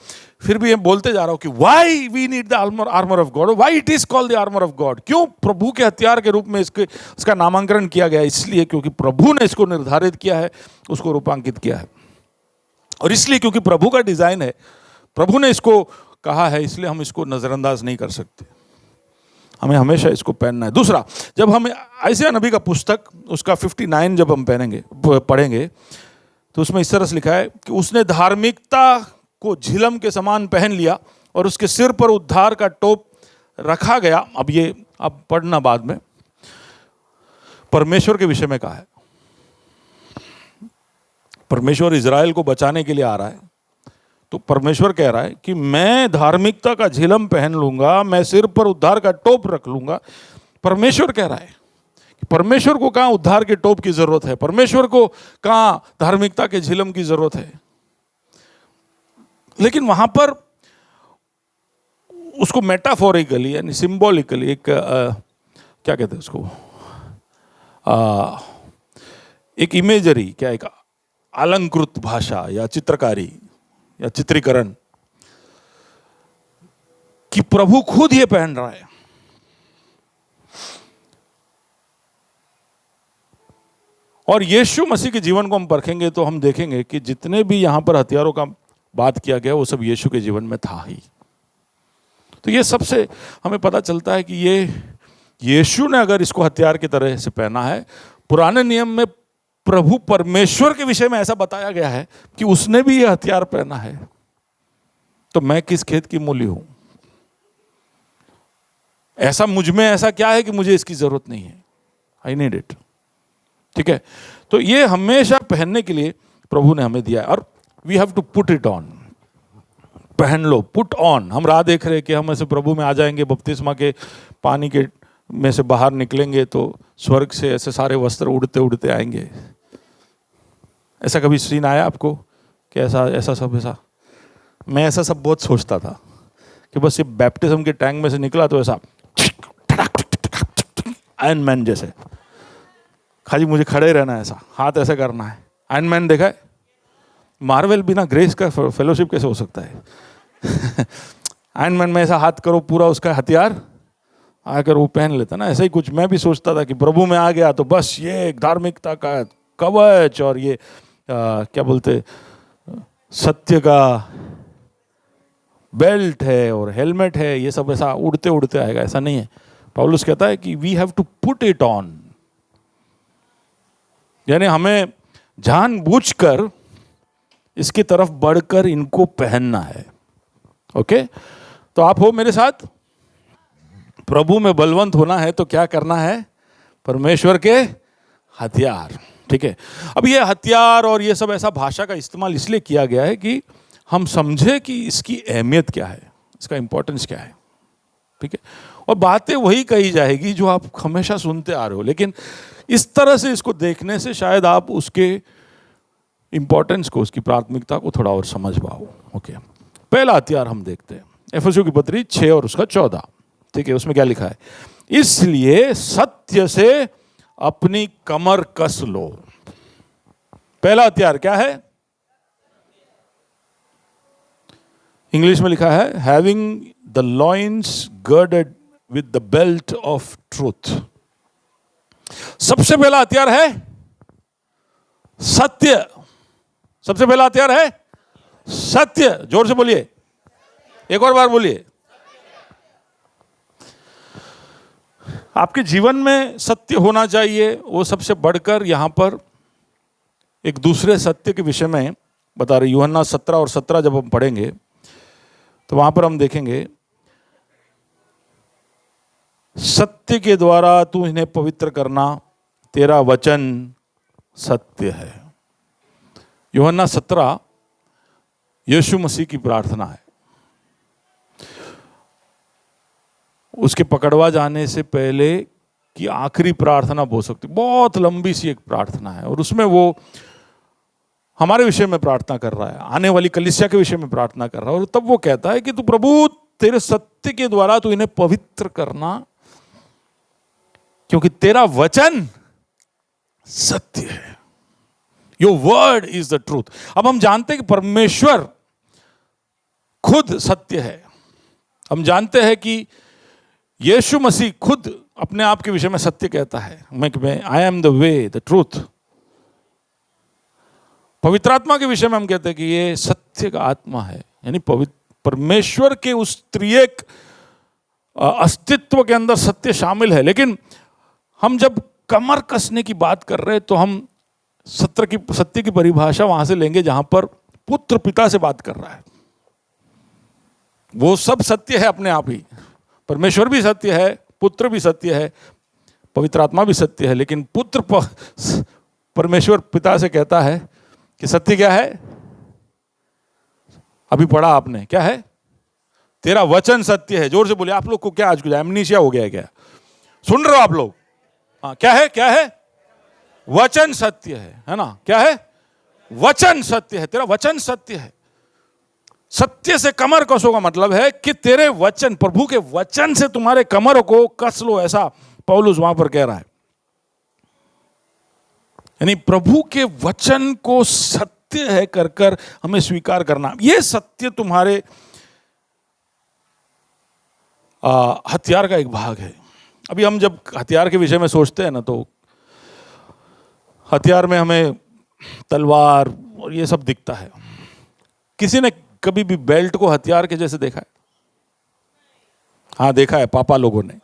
फिर भी मैं बोलते जा रहा हूं कि why we need the armour of God, why it is called the armour of God. क्यों प्रभु के हथियार के रूप में इसका नामांकन किया गया? इसलिए क्योंकि प्रभु ने इसको निर्धारित किया है, उसको रूपांकित किया है। और इसलिए क्योंकि प्रभु का डिजाइन है, प्रभु ने इसको कहा है, इसलिए हम इसको नजरअंदाज नहीं कर सकते। हमें हमेशा इसको पहनना है। दूसरा, जब हम आयशा नबी का पुस्तक उसका 59 जब हम पढ़ेंगे तो उसमें इस तरह से लिखा है कि उसने धार्मिकता को झिलम के समान पहन लिया और उसके सिर पर उद्धार का टोप रखा गया। अब पढ़ना बाद में, परमेश्वर के विषय में कहा है। परमेश्वर इजराइल को बचाने के लिए आ रहा है, तो परमेश्वर कह रहा है कि मैं धार्मिकता का झिलम पहन लूंगा, मैं सिर पर उद्धार का टोप रख लूंगा। परमेश्वर कह रहा है कि परमेश्वर को कहाँ उद्धार के टोप की जरूरत है, परमेश्वर को कहाँ धार्मिकता के झिलम की जरूरत है। लेकिन वहां पर उसको मेटाफोरिकली यानी सिंबॉलिकली एक क्या कहते हैं उसको, एक इमेजरी, क्या एक अलंकृत भाषा या चित्रकारी या चित्रीकरण कि प्रभु खुद ये पहन रहा है। और यीशु मसीह के जीवन को हम परखेंगे तो हम देखेंगे कि जितने भी यहां पर हथियारों का बात किया गया वो सब यीशु के जीवन में था ही। तो ये सबसे हमें पता चलता है कि ये यीशु ने अगर इसको हथियार की तरह से पहना है, पुराने नियम में प्रभु परमेश्वर के विषय में ऐसा बताया गया है कि उसने भी ये हथियार पहना है, तो मैं किस खेत की मूली हूं? ऐसा मुझ में ऐसा क्या है कि मुझे इसकी जरूरत नहीं है? I need it. ठीक है, तो ये हमेशा पहनने के लिए प्रभु ने हमें दिया है, और we have to put it on. पहन लो, पुट ऑन। हम राह देख रहे हैं कि हम ऐसे प्रभु में आ जाएंगे, बपतिस्मा के पानी के में से बाहर निकलेंगे तो स्वर्ग से ऐसे सारे वस्त्र उड़ते उड़ते आएंगे। ऐसा कभी सीन आया आपको कि ऐसा सब ऐसा? मैं ऐसा सब बहुत सोचता था कि बस ये बैप्टिज्म के टैंक में से निकला तो ऐसा आयरन मैन जैसे, खाली मुझे खड़े रहना है, ऐसा हाथ ऐसे करना है। आयरन मैन देखा है? मार्वल बिना ग्रेस का फेलोशिप कैसे हो सकता है? आयरन मैन में ऐसा हाथ करो, पूरा उसका हथियार आकर वो पहन लेता ना। ऐसा ही कुछ मैं भी सोचता था कि प्रभु में आ गया तो बस ये धार्मिकता का कवच और ये क्या बोलते सत्य का बेल्ट है और हेलमेट है, ये सब ऐसा उड़ते उड़ते आएगा। ऐसा नहीं है। पौलुस कहता है कि we have to put it on, यानी हमें जानबूझकर इसकी तरफ बढ़कर इनको पहनना है। ओके, तो आप हो मेरे साथ? प्रभु में बलवंत होना है तो क्या करना है? परमेश्वर के हथियार। ठीक है, अब ये हथियार और ये सब ऐसा भाषा का इस्तेमाल इसलिए किया गया है कि हम समझे कि इसकी अहमियत क्या है, इसका इंपॉर्टेंस क्या है। ठीक है, और बातें वही कही जाएगी जो आप हमेशा सुनते आ रहे हो, लेकिन इस तरह से इसको देखने से शायद आप उसके इंपॉर्टेंस को, उसकी प्राथमिकता को थोड़ा और समझ पाओ। ओके, पहला हथियार हम देखते हैं एफेसियों की पत्री 6 और उसका 14। ठीक है, उसमें क्या लिखा है? इसलिए सत्य से अपनी कमर कस लो। पहला हथियार क्या है? इंग्लिश में लिखा है having the loins girded with the belt of truth. सबसे पहला हथियार है सत्य। सबसे पहला हथियार है सत्य। जोर से बोलिए, एक और बार बोलिए। आपके जीवन में सत्य होना चाहिए, वो सबसे बढ़कर यहां पर एक दूसरे सत्य के विषय में बता रहे। यूहन्ना 17 और 17 जब हम पढ़ेंगे तो वहां पर हम देखेंगे सत्य के द्वारा तू इन्हें पवित्र करना, तेरा वचन सत्य है। यूहन्ना 17 यीशु मसीह की प्रार्थना है। उसके पकड़वा जाने से पहले की आखिरी प्रार्थना बोल सकते, बहुत लंबी सी एक प्रार्थना है, और उसमें वो हमारे विषय में प्रार्थना कर रहा है, आने वाली कलीसिया के विषय में प्रार्थना कर रहा है। और तब वो कहता है कि तू प्रभु तेरे सत्य के द्वारा तू इन्हें पवित्र करना, क्योंकि तेरा वचन सत्य है। Your word is the truth. अब हम जानते हैं कि परमेश्वर खुद सत्य है। हम जानते हैं कि यीशु मसीह खुद अपने आप के विषय में सत्य कहता है, मैं I am the way the truth. पवित्र आत्मा के विषय में हम कहते हैं कि ये सत्य का आत्मा है, यानी परमेश्वर के उस त्रिएक अस्तित्व के अंदर सत्य शामिल है। लेकिन हम जब कमर कसने की बात कर रहे हैं तो हम सत्य की परिभाषा वहां से लेंगे जहां पर पुत्र पिता से बात कर रहा है। वो सब सत्य है अपने आप ही, परमेश्वर भी सत्य है, पुत्र भी सत्य है, पवित्र आत्मा भी सत्य है। लेकिन पुत्र परमेश्वर पिता से कहता है कि सत्य क्या है? अभी पढ़ा आपने, क्या है? तेरा वचन सत्य है। जोर से बोले। आप लोग को क्या आज कुछ एमनीशिया हो गया है क्या? सुन रहे हो आप लोग? हाँ, क्या है? क्या है? वचन सत्य है ना? क्या है? वचन सत्य है। तेरा वचन सत्य है। सत्य से कमर कसो का मतलब है कि तेरे वचन, प्रभु के वचन से तुम्हारे कमर को कस लो, ऐसा पौलुस वहां पर कह रहा है। यानी प्रभु के वचन को सत्य है कर कर हमें स्वीकार करना। यह सत्य तुम्हारे हथियार का एक भाग है। अभी हम जब हथियार के विषय में सोचते हैं ना, तो हथियार में हमें तलवार और ये सब दिखता है। किसी ने कभी भी बेल्ट को हथियार के जैसे देखा है? हाँ, देखा है पापा लोगों ने।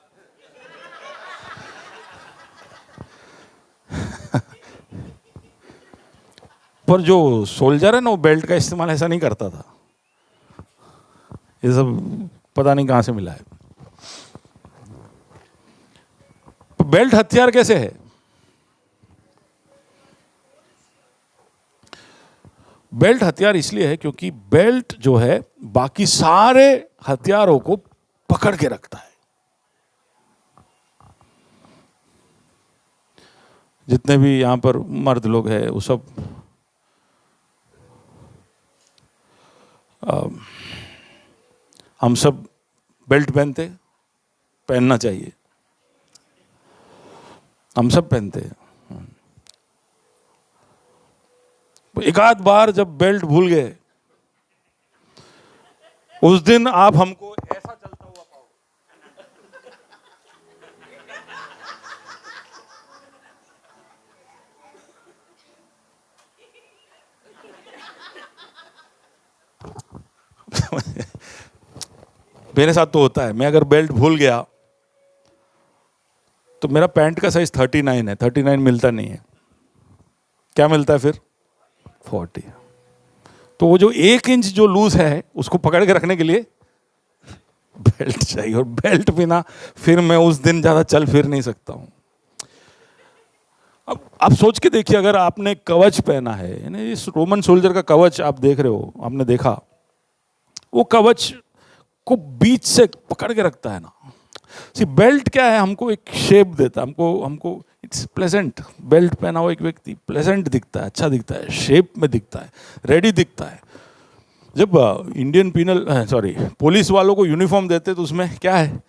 पर जो सोल्जर है ना, वो बेल्ट का इस्तेमाल ऐसा नहीं करता था। ये सब पता नहीं कहां से मिला है। बेल्ट हथियार कैसे है? बेल्ट हथियार इसलिए है क्योंकि बेल्ट जो है बाकी सारे हथियारों को पकड़ के रखता है। जितने भी यहां पर मर्द लोग हैं वो सब हम सब बेल्ट पहनना चाहिए। हम सब पहनते हैं। एक आध बार जब बेल्ट भूल गए, उस दिन आप हमको ऐसा चलता हुआ पाओगे। मेरे साथ तो होता है, मैं अगर बेल्ट भूल गया तो मेरा पैंट का साइज 39 है, 39 मिलता नहीं है। क्या मिलता है फिर? 40। तो वो जो 1 इंच जो लूज है उसको पकड़ के रखने के लिए बेल्ट चाहिए, और बेल्ट बिना फिर मैं उस दिन ज्यादा चल फिर नहीं सकता हूं। अब आप सोच के देखिए, अगर आपने कवच पहना है, यानी इस रोमन सोल्जर का कवच आप देख रहे हो, आपने देखा, वो कवच को बीच से पकड़ के रखता है ना। सी बेल्ट क्या है? हमको एक शेप देता है, हमको इट्स प्लेजेंट। बेल्ट पहना हुआ एक व्यक्ति प्लेजेंट दिखता है, अच्छा दिखता है, शेप में दिखता है, रेडी दिखता है। जब इंडियन पुलिस वालों को यूनिफॉर्म देते तो उसमें क्या है?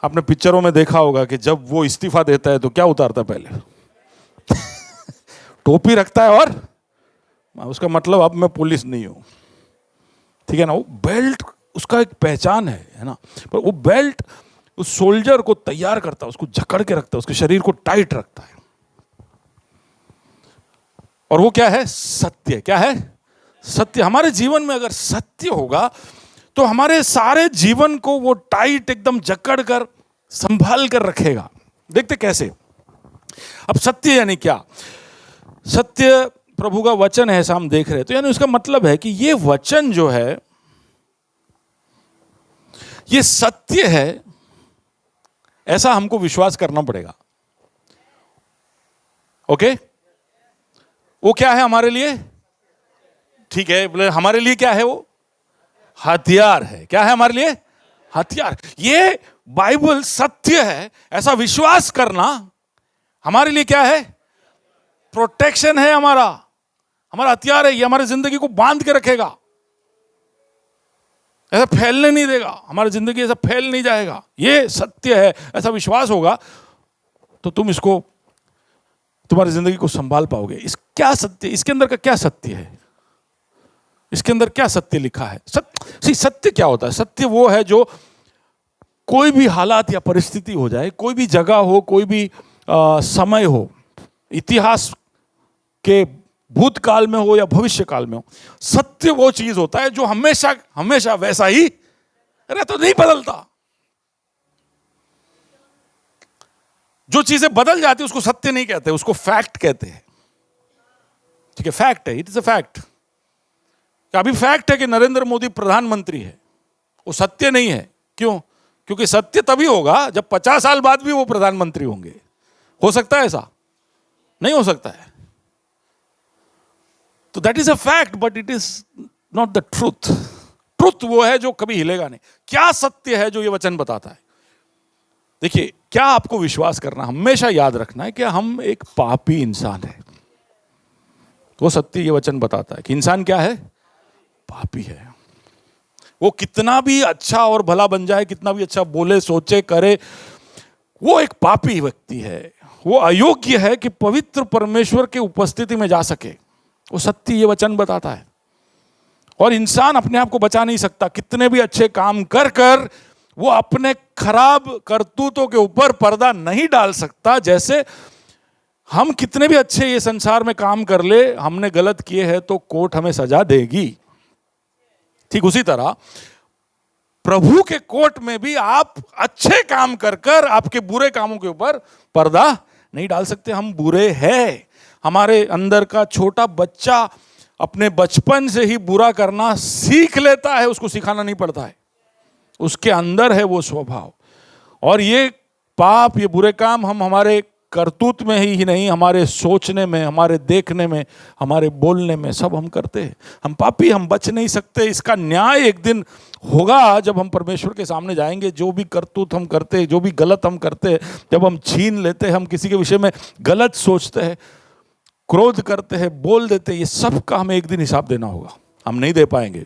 आपने पिक्चरों में देखा होगा कि जब वो इस्तीफा देता है तो क्या उतारता है पहले? टोपी रखता है, और उसका मतलब अब मैं पुलिस नहीं हूं, ठीक है ना। वो बेल्ट उसका एक पहचान है ना। पर वो बेल्ट उस सोल्जर को तैयार करता है, उसको जकड़ के रखता है, उसके शरीर को टाइट रखता है। और वो क्या है? सत्य। क्या है? सत्य। हमारे जीवन में अगर सत्य होगा तो हमारे सारे जीवन को वो टाइट एकदम जकड़ कर संभाल कर रखेगा। देखते कैसे। अब सत्य यानी क्या? सत्य प्रभु का वचन है, ऐसा हम देख रहे हैं। तो यानी उसका मतलब है कि ये वचन जो है ये सत्य है, ऐसा हमको विश्वास करना पड़ेगा। ओके? वो क्या है हमारे लिए? ठीक है, बोले हमारे लिए क्या है? वो हथियार है। क्या है हमारे लिए? हथियार। ये बाइबल सत्य है ऐसा विश्वास करना हमारे लिए क्या है? प्रोटेक्शन है। हमारा हथियार है। ये हमारी जिंदगी को बांध के रखेगा, ऐसा फैलने नहीं देगा। हमारी जिंदगी ऐसा फैल नहीं जाएगा। ये सत्य है, ऐसा विश्वास होगा तो तुम इसको, तुम्हारी जिंदगी को संभाल पाओगे। क्या सत्य, इसके अंदर का क्या सत्य है? इसके अंदर क्या सत्य लिखा है? सत्य क्या होता है? सत्य वो है जो कोई भी हालात या परिस्थिति हो जाए, कोई भी जगह हो, कोई भी समय हो, इतिहास के भूतकाल में हो या भविष्य काल में हो, सत्य वो चीज होता है जो हमेशा हमेशा वैसा ही रहता, नहीं बदलता। जो चीजें बदल जाती है उसको सत्य नहीं कहते, उसको फैक्ट कहते हैं। ठीक है, फैक्ट है, इट इज अ फैक्ट। अभी फैक्ट है कि नरेंद्र मोदी प्रधानमंत्री है, वो सत्य नहीं है। क्यों? क्योंकि सत्य तभी होगा जब 50 साल बाद भी वो प्रधानमंत्री होंगे। हो सकता है ऐसा? नहीं हो सकता है। तो that is a fact, but it is not the truth. Truth वो है जो कभी हिलेगा नहीं। क्या सत्य है जो ये वचन बताता है? देखिए, क्या आपको विश्वास करना, हमेशा याद रखना है कि हम एक पापी इंसान है। वो सत्य ये वचन बताता है कि इंसान क्या है? पापी है। वो कितना भी अच्छा और भला बन जाए, कितना भी अच्छा बोले, सोचे, करे, वो एक पापी व्यक्ति है। वो अयोग्य है कि पवित्र परमेश्वर के उपस्थिति में जा सके। वो सत्य ये वचन बताता है। और इंसान अपने आप को बचा नहीं सकता। कितने भी अच्छे काम कर कर वो अपने खराब करतूतों के ऊपर पर्दा नहीं डाल सकता। जैसे हम कितने भी अच्छे ये संसार में काम कर ले, हमने गलत किए हैं तो कोर्ट हमें सजा देगी। ठीक उसी तरह प्रभु के कोर्ट में भी आप अच्छे काम कर कर आपके बुरे कामों के ऊपर पर्दा नहीं डाल सकते। हम बुरे हैं। हमारे अंदर का छोटा बच्चा अपने बचपन से ही बुरा करना सीख लेता है, उसको सिखाना नहीं पड़ता है। उसके अंदर है वो स्वभाव। और ये पाप, ये बुरे काम हम हमारे करतूत में ही नहीं, हमारे सोचने में, हमारे देखने में, हमारे बोलने में सब हम करते हैं। हम पापी, हम बच नहीं सकते। इसका न्याय एक दिन होगा जब हम परमेश्वर के सामने जाएंगे। जो भी करतूत हम करते हैं, जो भी गलत हम करते हैं, जब हम छीन लेते हैं, हम किसी के विषय में गलत सोचते हैं, क्रोध करते हैं, बोल देते हैं, ये सब का हमें एक दिन हिसाब देना होगा। हम नहीं दे पाएंगे।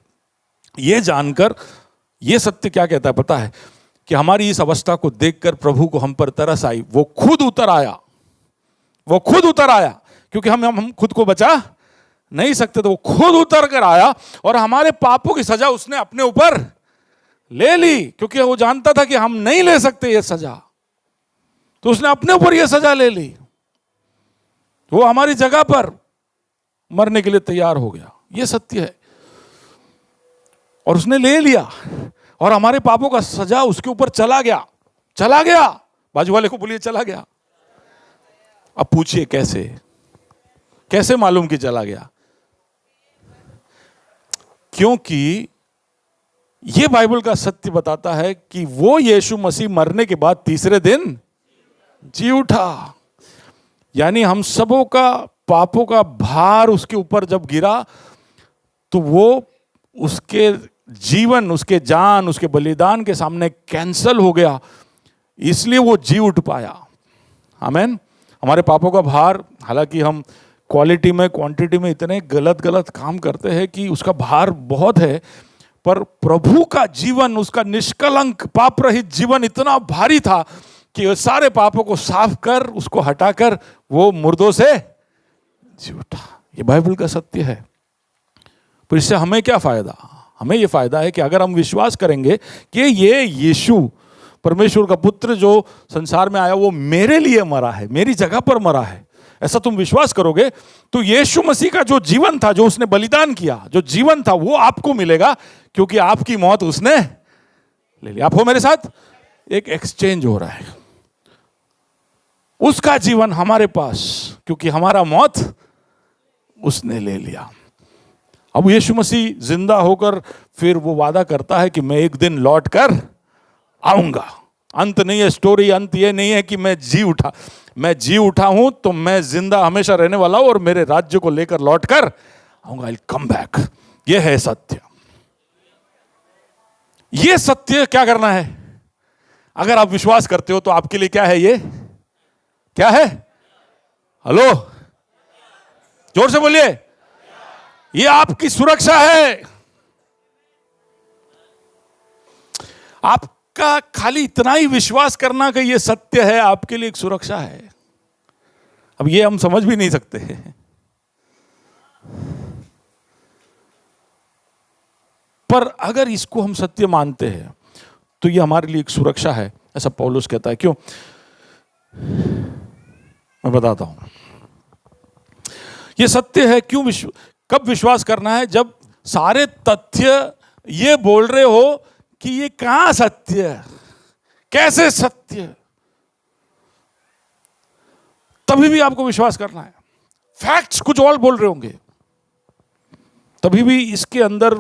ये जानकर ये सत्य क्या कहता है पता है? कि हमारी इस अवस्था को देखकर प्रभु को हम पर तरस आई। वो खुद उतर आया। वो खुद उतर आया क्योंकि हम खुद को बचा नहीं सकते, तो वो खुद उतर कर आया और हमारे पापों की सजा उसने अपने ऊपर ले ली। क्योंकि वो जानता था कि हम नहीं ले सकते ये सजा, तो उसने अपने ऊपर ये सजा ले ली। वो हमारी जगह पर मरने के लिए तैयार हो गया। ये सत्य है। और उसने ले लिया और हमारे पापों का सजा उसके ऊपर चला गया। चला गया। बाजू वाले को बोलिए, चला गया। अब पूछिए कैसे? कैसे मालूम कि चला गया? क्योंकि यह बाइबल का सत्य बताता है कि वो यीशु मसीह मरने के बाद तीसरे दिन जी उठा। यानी हम सबों का पापों का भार उसके ऊपर जब गिरा, तो वो उसके जीवन, उसके जान, उसके बलिदान के सामने कैंसल हो गया। इसलिए वो जी उठ पाया। आमीन। हमारे पापों का भार, हालांकि हम क्वालिटी में, क्वांटिटी में इतने गलत काम करते हैं कि उसका भार बहुत है, पर प्रभु का जीवन, उसका निष्कलंक पाप रहित जीवन इतना भारी था कि सारे पापों को साफ कर, उसको हटाकर वो मुर्दों से जी उठा। ये बाइबल का सत्य है। पर इससे हमें क्या फायदा? हमें यह फायदा है कि अगर हम विश्वास करेंगे कि ये यीशु परमेश्वर का पुत्र जो संसार में आया, वो मेरे लिए मरा है, मेरी जगह पर मरा है, ऐसा तुम विश्वास करोगे तो यीशु मसीह का जो जीवन था, जो उसने बलिदान किया, जो जीवन था, वो आपको मिलेगा। क्योंकि आपकी मौत उसने ले ली। आप हो मेरे साथ? एक एक्सचेंज हो रहा है। उसका जीवन हमारे पास, क्योंकि हमारा मौत उसने ले लिया। अब यीशु मसीह जिंदा होकर फिर वो वादा करता है कि मैं एक दिन लौट कर आऊंगा। अंत नहीं है स्टोरी। अंत ये नहीं है कि मैं जी उठा हूं तो मैं जिंदा हमेशा रहने वाला हूं और मेरे राज्य को लेकर लौट कर आऊंगा। आई कम बैक। ये है सत्य। ये सत्य क्या करना है? अगर आप विश्वास करते हो तो आपके लिए क्या है? ये क्या है? हेलो, जोर से बोलिए। ये आपकी सुरक्षा है। आपका खाली इतना ही विश्वास करना कि ये सत्य है, आपके लिए एक सुरक्षा है। अब ये हम समझ भी नहीं सकते। पर अगर इसको हम सत्य मानते हैं तो ये हमारे लिए एक सुरक्षा है, ऐसा पौलुस कहता है। क्यों? मैं बताता हूं। ये सत्य है। क्यों कब विश्वास करना है? जब सारे तथ्य ये बोल रहे हो कि ये कहां सत्य है, कैसे सत्य, तभी भी आपको विश्वास करना है। फैक्ट्स कुछ और बोल रहे होंगे, तभी भी इसके अंदर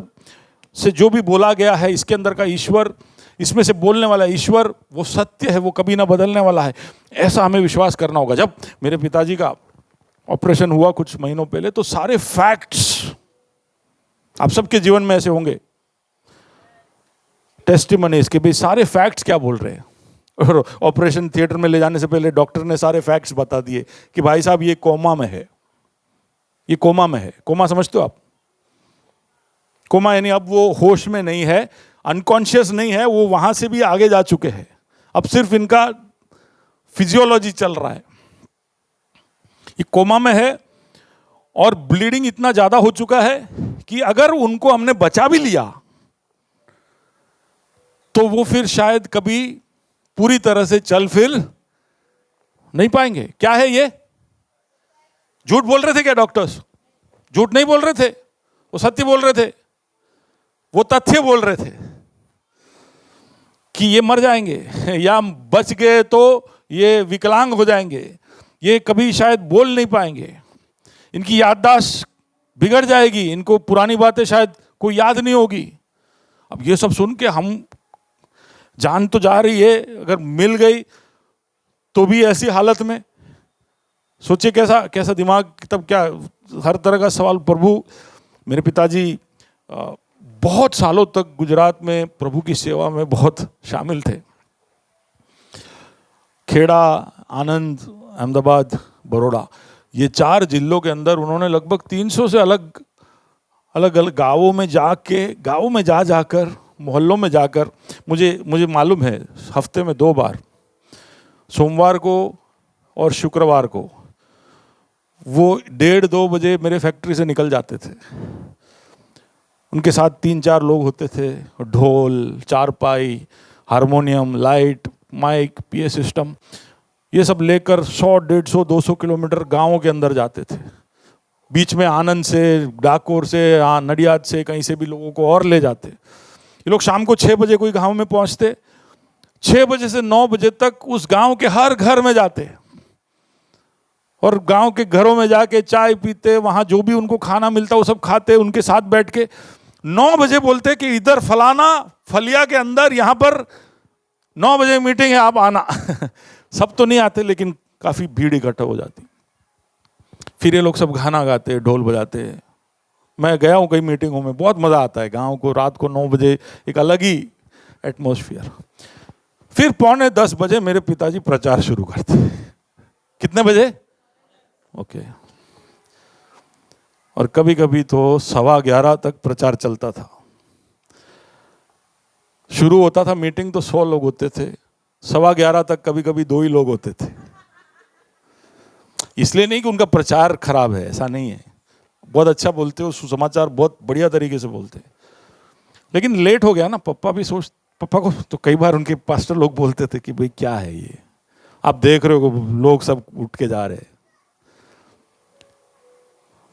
से जो भी बोला गया है, इसके अंदर का ईश्वर, इसमें से बोलने वाला ईश्वर वो सत्य है, वो कभी ना बदलने वाला है, ऐसा हमें विश्वास करना होगा। जब मेरे पिताजी का ऑपरेशन हुआ कुछ महीनों पहले, तो सारे फैक्ट्स, आप सबके जीवन में ऐसे होंगे, टेस्टिमनी इसके भी सारे फैक्ट्स क्या बोल रहे हैं। और ऑपरेशन थिएटर में ले जाने से पहले डॉक्टर ने सारे फैक्ट्स बता दिए कि भाई साहब ये कोमा में है, ये कोमा में है। कोमा समझते हो आप? कोमा यानी अब वो होश में नहीं है, अनकॉन्शियस नहीं है, वो वहां से भी आगे जा चुके हैं, अब सिर्फ इनका फिजियोलॉजी चल रहा है। ये कोमा में है और ब्लीडिंग इतना ज्यादा हो चुका है कि अगर उनको हमने बचा भी लिया तो वो फिर शायद कभी पूरी तरह से चल फिर नहीं पाएंगे। क्या है ये? झूठ बोल रहे थे क्या डॉक्टर्स? झूठ नहीं बोल रहे थे, वो सत्य बोल रहे थे, वो तथ्य बोल रहे थे कि ये मर जाएंगे या बच गए तो ये विकलांग हो जाएंगे, ये कभी शायद बोल नहीं पाएंगे, इनकी याददाश्त बिगड़ जाएगी, इनको पुरानी बातें शायद कोई याद नहीं होगी। अब ये सब सुन के हम, जान तो जा रही है, अगर मिल गई तो भी ऐसी हालत में, सोचिए कैसा कैसा दिमाग, तब क्या हर तरह का सवाल। प्रभु, मेरे पिताजी बहुत सालों तक गुजरात में प्रभु की सेवा में बहुत शामिल थे। खेड़ा, आनंद, अहमदाबाद, बड़ौदा, ये 4 जिलों के अंदर उन्होंने लगभग 300 से अलग अलग गाँवों में जाकर मोहल्लों में जाकर, मुझे मालूम है हफ्ते में 2 बार, सोमवार को और शुक्रवार को, वो 1:30-2 बजे मेरे फैक्ट्री से निकल जाते थे। उनके साथ 3-4 लोग होते थे, ढोल, चारपाई, harmonium, light, mic, PA system, ये सब लेकर 100, 150, 200 किलोमीटर गाँवों के अंदर जाते थे। बीच में आनंद से, डाकोर से, नडियाद से, कहीं से भी लोगों को और ले जाते। ये लोग शाम को 6 बजे कोई गांव में पहुंचते, 6 बजे से 9 बजे तक उस गांव के हर घर में जाते और गांव के घरों में जाके चाय पीते, वहां जो भी उनको खाना मिलता वो सब खाते, उनके साथ बैठ के 9 बजे बोलते कि इधर फलाना फलिया के अंदर यहाँ पर 9 बजे मीटिंग है, आप आना। सब तो नहीं आते लेकिन काफी भीड़ इकट्ठा हो जाती। फिर ये लोग सब गाना गाते, ढोल बजाते। मैं गया हूँ कई मीटिंगों में, बहुत मजा आता है। गाँव को रात को 9 बजे एक अलग ही एटमॉस्फेयर। फिर 9:45 बजे मेरे पिताजी प्रचार शुरू करते। कितने बजे? ओके। और कभी कभी तो 11:15 तक प्रचार चलता था। शुरू होता था मीटिंग तो 100 लोग होते थे, 11:15 तक कभी कभी 2 ही लोग होते थे। इसलिए नहीं कि उनका प्रचार खराब है, ऐसा नहीं है, बहुत अच्छा बोलते हो, सुसमाचार बहुत बढ़िया तरीके से बोलते हैं। लेकिन लेट हो गया ना, पप्पा को तो कई बार उनके पास्टर लोग बोलते थे कि भाई क्या है ये, आप देख रहे हो लोग सब उठ के जा रहे हैं,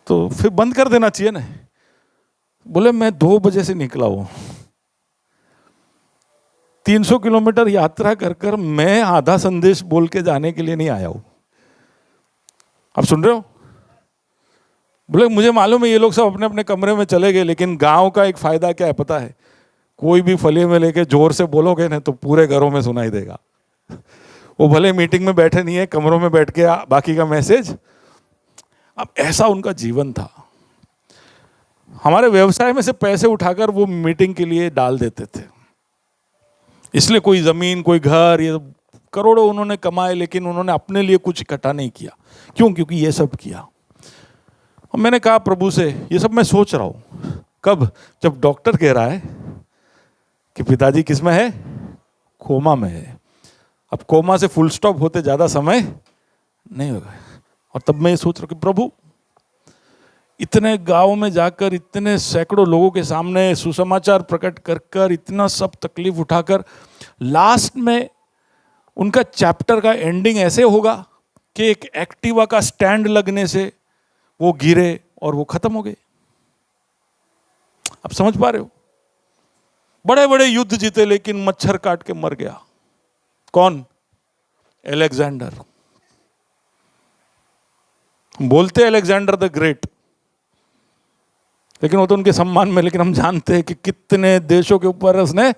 तो फिर बंद कर देना चाहिए ना। बोले मैं 2 बजे से निकला हूं, 300 किलोमीटर यात्रा कर मैं आधा संदेश बोल के जाने के लिए नहीं आया हूं। आप सुन रहे हो? बोले मुझे मालूम है ये लोग सब अपने अपने कमरे में चले गए, लेकिन गांव का एक फायदा क्या है पता है, कोई भी फलिए में लेके जोर से बोलोगे ना तो पूरे घरों में सुनाई देगा। वो भले मीटिंग में बैठे नहीं है, कमरों में बैठ के बाकी का मैसेज। अब ऐसा उनका जीवन था। हमारे व्यवसाय में से पैसे उठाकर वो मीटिंग के लिए डाल देते थे। इसलिए कोई जमीन, कोई घर, ये करोड़ों उन्होंने कमाए, लेकिन उन्होंने अपने लिए कुछ इकट्ठा नहीं किया। क्यों? क्योंकि ये सब किया। और मैंने कहा प्रभु से, ये सब मैं सोच रहा हूं, कब? जब डॉक्टर कह रहा है कि पिताजी किस में है? कोमा में है। अब कोमा से फुल स्टॉप होते ज्यादा समय नहीं होगा। और तब मैं ये सोच रहा हूं कि प्रभु, इतने गांव में जाकर, इतने सैकड़ों लोगों के सामने सुसमाचार प्रकट कर इतना सब तकलीफ उठाकर, लास्ट में उनका चैप्टर का एंडिंग ऐसे होगा कि एक एक्टिवा का स्टैंड लगने से वो गिरे और वो खत्म हो गए। आप समझ पा रहे हो? बड़े बड़े युद्ध जीते लेकिन मच्छर काट के मर गया। कौन? अलेक्जेंडर। बोलते अलेक्जेंडर द ग्रेट, लेकिन वो तो उनके सम्मान में, लेकिन हम जानते हैं कि कितने देशों के ऊपर उसने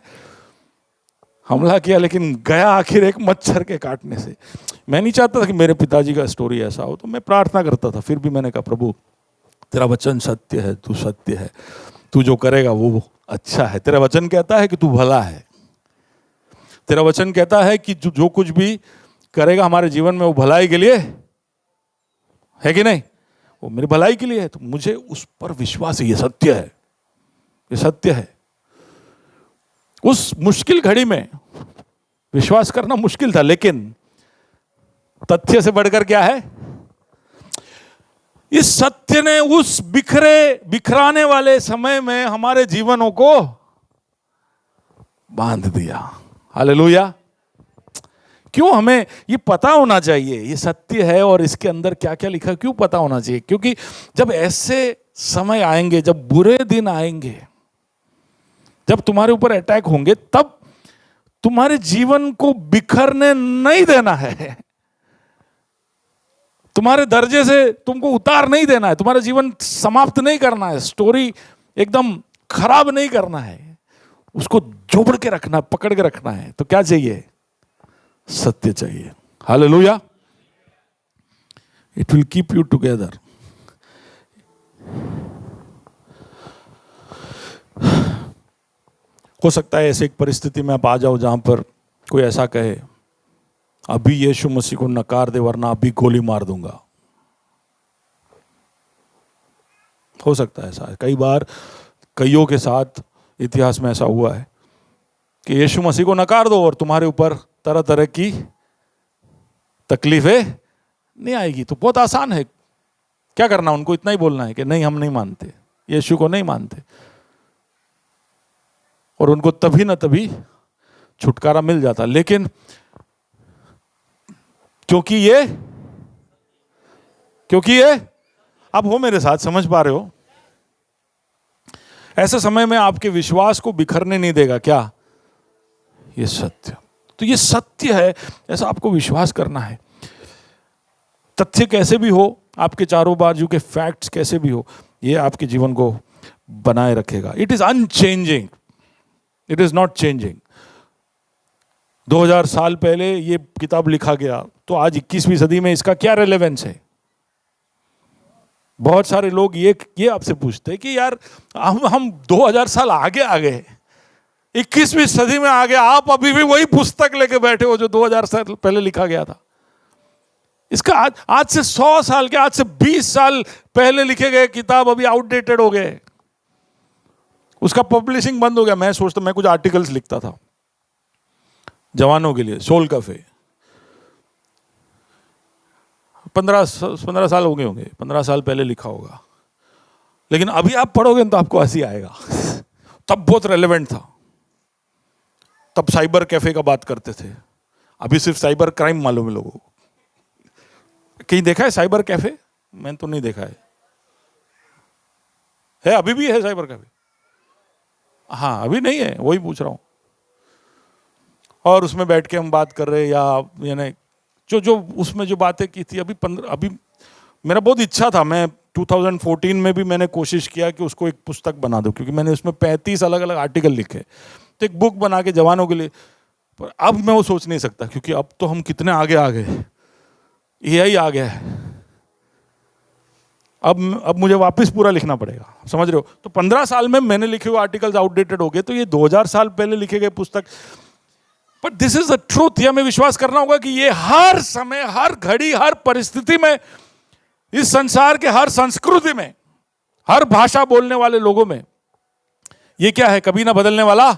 हमला किया, लेकिन गया आखिर एक मच्छर के काटने से। मैं नहीं चाहता था कि मेरे पिताजी का स्टोरी ऐसा हो, तो मैं प्रार्थना करता था। फिर भी मैंने कहा प्रभु, तेरा वचन सत्य है, तू सत्य है, तू जो करेगा वो अच्छा है। तेरा वचन कहता है कि तू भला है। तेरा वचन कहता है कि जो कुछ भी करेगा हमारे जीवन में वो भलाई के लिए है कि नहीं, वो मेरी भलाई के लिए है। तो मुझे उस पर विश्वास है, ये सत्य है, ये सत्य है। उस मुश्किल घड़ी में विश्वास करना मुश्किल था, लेकिन तथ्य से बढ़कर क्या है, इस सत्य ने उस बिखराने वाले समय में हमारे जीवनों को बांध दिया। हालेलुया। क्यों हमें ये पता होना चाहिए, ये सत्य है और इसके अंदर क्या क्या लिखा, क्यों पता होना चाहिए? क्योंकि जब ऐसे समय आएंगे, जब बुरे दिन आएंगे, जब तुम्हारे ऊपर अटैक होंगे, तब तुम्हारे जीवन को बिखरने नहीं देना है, तुम्हारे दर्जे से तुमको उतार नहीं देना है, तुम्हारा जीवन समाप्त नहीं करना है, स्टोरी एकदम खराब नहीं करना है, उसको जोड़ के रखना, पकड़ के रखना है। तो क्या चाहिए? सत्य चाहिए। Hallelujah. It will keep you together. हो सकता है ऐसे एक परिस्थिति में आप आ जाओ जहां पर कोई ऐसा कहे, अभी यीशु मसीह को नकार दे वरना अभी गोली मार दूंगा। हो सकता है ऐसा। कई बार कईयों के साथ इतिहास में ऐसा हुआ है कि यीशु मसीह को नकार दो और तुम्हारे ऊपर तरह तरह की तकलीफें नहीं आएगी। तो बहुत आसान है, क्या करना, उनको इतना ही बोलना है कि नहीं, हम नहीं मानते, यीशु को नहीं मानते, और उनको तभी ना तभी छुटकारा मिल जाता। लेकिन क्योंकि ये अब हो मेरे साथ, समझ पा रहे हो, ऐसे समय में आपके विश्वास को बिखरने नहीं देगा। क्या? ये सत्य। तो ये सत्य है, ऐसा आपको विश्वास करना है। तथ्य कैसे भी हो, आपके चारों बाजू के फैक्ट्स कैसे भी हो, ये आपके जीवन को बनाए रखेगा। It is unchanging, it is not changing. 2000 साल पहले ये किताब लिखा गया, तो आज 21वीं सदी में इसका क्या रेलेवेंस है? बहुत सारे लोग ये आपसे पूछते हैं कि यार हम 2000 साल आगे आ गए, 21वीं सदी में आ गए, आप अभी भी वही पुस्तक लेके बैठे हो जो 2000 साल पहले लिखा गया था। इसका आज से 100 साल के, आज से 20 साल पहले लिखे गए किताब अभी आउटडेटेड हो गए, उसका पब्लिशिंग बंद हो गया। मैं सोचता, मैं कुछ आर्टिकल्स लिखता था जवानों के लिए, सोल कैफे, 15 साल हो गए होंगे, 15 साल पहले लिखा होगा। लेकिन अभी आप पढ़ोगे तो आपको हंसी आएगा। तब बहुत रेलेवेंट था, तब साइबर कैफे का बात करते थे, अभी सिर्फ साइबर क्राइम मालूम है लोगों को। कहीं देखा है साइबर कैफे? मैंने तो नहीं देखा है अभी भी है साइबर कैफे? हाँ, अभी नहीं है, वही पूछ रहा हूं। और उसमें बैठ के हम बात कर रहे, या यानी जो उसमें जो बातें की थी, अभी मेरा बहुत इच्छा था, मैं 2014 में भी मैंने कोशिश किया कि उसको एक पुस्तक बना दूं, क्योंकि मैंने उसमें 35 अलग अलग आर्टिकल लिखे, तो एक बुक बना के जवानों के लिए। पर अब मैं वो सोच नहीं सकता, क्योंकि अब तो हम कितने आगे आ गए, एआई आ गया है। अब मुझे वापस पूरा लिखना पड़ेगा, समझ रहे हो? तो 15 साल में मैंने लिखे हुए आर्टिकल्स आउटडेटेड हो गए, तो ये 2000 साल पहले लिखे गए पुस्तक। But this is the truth. ये हमें विश्वास करना होगा कि ये हर समय, हर घड़ी, हर परिस्थिति में, इस संसार के हर संस्कृति में, हर भाषा बोलने वाले लोगों में, ये क्या है? कभी ना बदलने वाला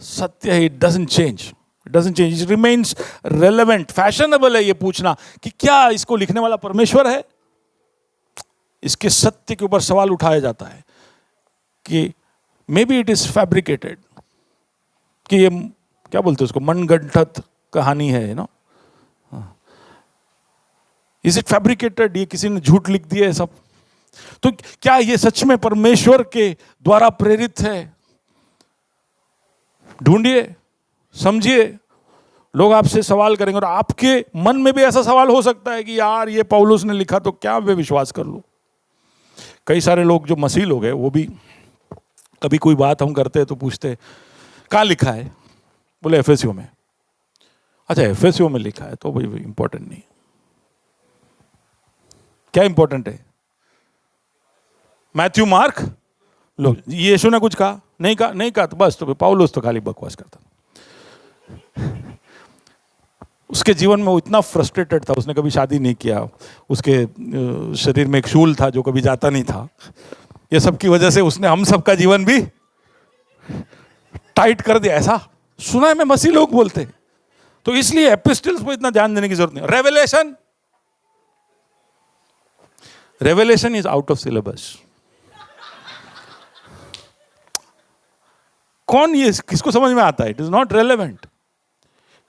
सत्य है। It doesn't change, it doesn't change, it remains relevant. Fashionable है ये पूछना कि क्या इसको लिखने वाला परमेश्वर है? इसके सत्य के ऊपर सवाल उठाया जाता है कि may be it is fabricated, कि ये क्या बोलते हैं उसको, मनगढ़ंत कहानी है ना। Is it fabricated? ये किसी ने झूठ लिख दिया है सब? तो क्या ये सच में परमेश्वर के द्वारा प्रेरित है? ढूंढिए, समझिए। लोग आपसे सवाल करेंगे, और आपके मन में भी ऐसा सवाल हो सकता है कि यार ये पौलुस ने लिखा, तो क्या मैं विश्वास कर लूं? कई सारे लोग जो मसीह लोग हैं, वो भी कभी कोई बात हम करते हैं तो पूछते कहाँ लिखा है? बोले एफएसयू में। अच्छा, एफएसयू में लिखा है तो भाई इंपॉर्टेंट नहीं। क्या इंपॉर्टेंट है? मैथ्यू, मार्क, लोग यीशु ने कुछ कहा, नहीं कहा, नहीं कहा, तो बस तो पौलुस तो खाली बकवास करता। उसके जीवन में वो इतना फ्रस्ट्रेटेड था, उसने कभी शादी नहीं किया, उसके शरीर में एक शूल था जो कभी जाता नहीं था। ये सब की वजह से उसने हम सब का जीवन भी टाइट कर दिया, ऐसा सुना है मैं मसीह लोग बोलते। तो इसलिए एपिस्टल्स पर इतना ध्यान देने की जरूरत नहीं। रेवेलेशन इज आउट ऑफ सिलेबस। कौन ये किसको समझ में आता है? It is not relevant.